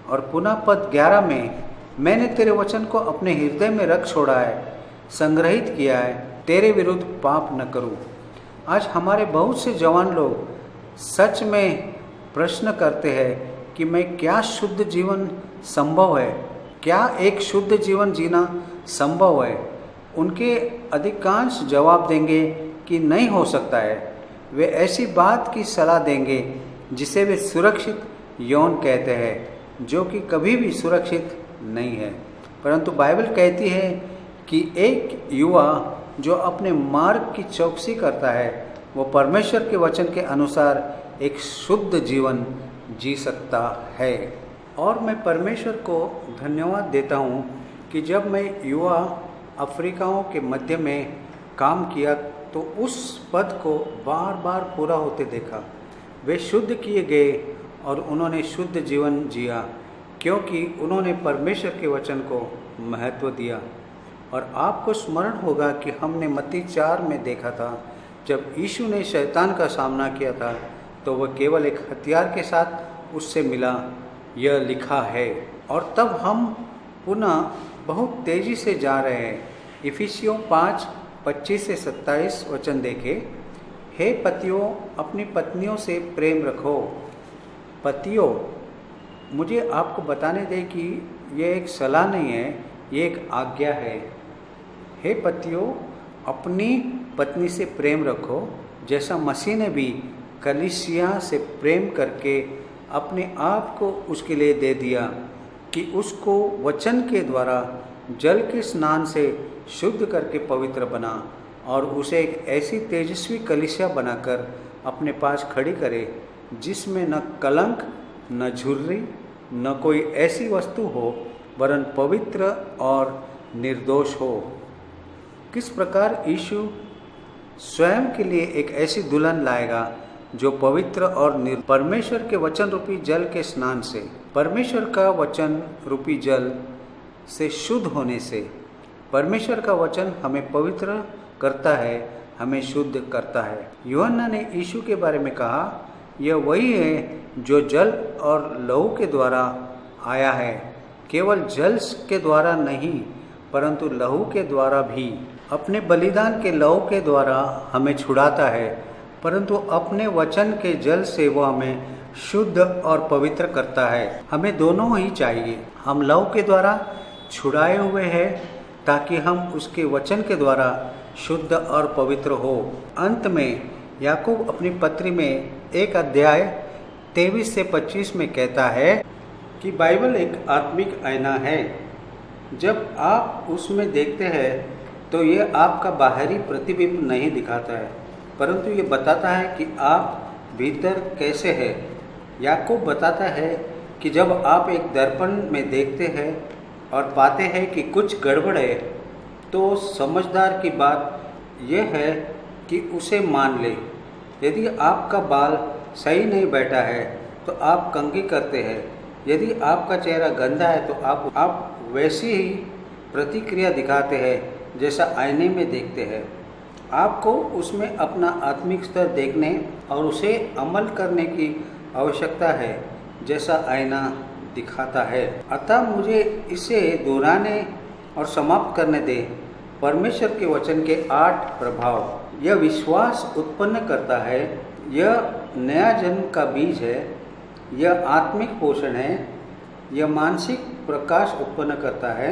और पुनः पद 11 में, मैंने तेरे वचन को अपने हृदय में रख छोड़ा है, संग्रहित किया है, तेरे विरुद्ध पाप न करूं। आज हमारे बहुत से जवान लोग सच में प्रश्न करते हैं कि मैं क्या शुद्ध जीवन संभव है, क्या एक शुद्ध जीवन जीना संभव है। उनके अधिकांश जवाब देंगे कि नहीं हो सकता है। वे ऐसी बात की सलाह देंगे जिसे वे सुरक्षित यौन कहते हैं, जो कि कभी भी सुरक्षित नहीं है। परंतु बाइबल कहती है कि एक युवा जो अपने मार्ग की चौकसी करता है, वो परमेश्वर के वचन के अनुसार एक शुद्ध जीवन जी सकता है। और मैं परमेश्वर को धन्यवाद देता हूँ कि जब मैं युवा अफ्रीकाओं के मध्य में काम किया तो उस पद को बार बार पूरा होते देखा। वे शुद्ध किए गए और उन्होंने शुद्ध जीवन जिया, क्योंकि उन्होंने परमेश्वर के वचन को महत्व दिया। और आपको स्मरण होगा कि हमने मत्ती 4 में देखा था, जब यीशु ने शैतान का सामना किया था तो वह केवल एक हथियार के साथ उससे मिला, यह लिखा है। और तब हम पुनः बहुत तेजी से जा रहे हैं। इफिसियों 5:25-27 वचन देखें। हे पतियों, अपनी पत्नियों से प्रेम रखो। पतियों, मुझे आपको बताने दें कि यह एक सलाह नहीं है, ये एक आज्ञा है। हे पतियों, अपनी पत्नी से प्रेम रखो, जैसा मसीह ने भी कलीसिया से प्रेम करके अपने आप को उसके लिए दे दिया, कि उसको वचन के द्वारा जल के स्नान से शुद्ध करके पवित्र बना, और उसे एक ऐसी तेजस्वी कलीसिया बनाकर अपने पास खड़ी करे, जिसमें न कलंक, न झुर्री, न कोई ऐसी वस्तु हो, वरन पवित्र और निर्दोष हो। किस प्रकार यीशु स्वयं के लिए एक ऐसी दुल्हन लाएगा जो पवित्र और परमेश्वर के वचन रूपी जल के स्नान से, परमेश्वर का वचन रूपी जल से शुद्ध होने से। परमेश्वर का वचन हमें पवित्र करता है, हमें शुद्ध करता है। यूहन्ना ने यीशु के बारे में कहा, यह वही है जो जल और लहू के द्वारा आया है, केवल जल के द्वारा नहीं परंतु लहू के द्वारा भी। अपने बलिदान के लहू के द्वारा हमें छुड़ाता है, परंतु अपने वचन के जल से वह हमें शुद्ध और पवित्र करता है। हमें दोनों ही चाहिए। हम लहू के द्वारा छुड़ाए हुए हैं ताकि हम उसके वचन के द्वारा शुद्ध और पवित्र हो। अंत में याकूब अपनी पत्री में 1 अध्याय 23 से 25 में कहता है कि बाइबल एक आत्मिक आईना है। जब आप उसमें देखते हैं तो ये आपका बाहरी प्रतिबिंब नहीं दिखाता है, परंतु ये बताता है कि आप भीतर कैसे हैं। याकूब बताता है कि जब आप एक दर्पण में देखते हैं और पाते हैं कि कुछ गड़बड़ है, तो समझदार की बात यह है कि उसे मान ले। यदि आपका बाल सही नहीं बैठा है तो आप कंघी करते हैं। यदि आपका चेहरा गंदा है तो आप वैसी ही प्रतिक्रिया दिखाते हैं जैसा आईने में देखते हैं। आपको उसमें अपना आत्मिक स्तर देखने और उसे अमल करने की आवश्यकता है जैसा आईना दिखाता है। अतः मुझे इसे दोहराने और समाप्त करने दें। परमेश्वर के वचन के 8 प्रभाव। यह विश्वास उत्पन्न करता है, यह नया जन्म का बीज है, यह आत्मिक पोषण है, यह मानसिक प्रकाश उत्पन्न करता है,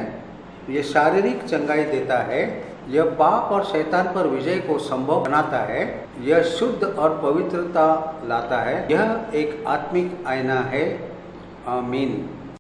यह शारीरिक चंगाई देता है, यह पाप और शैतान पर विजय को संभव बनाता है, यह शुद्ध और पवित्रता लाता है। यह एक आत्मिक आईना है। आमीन।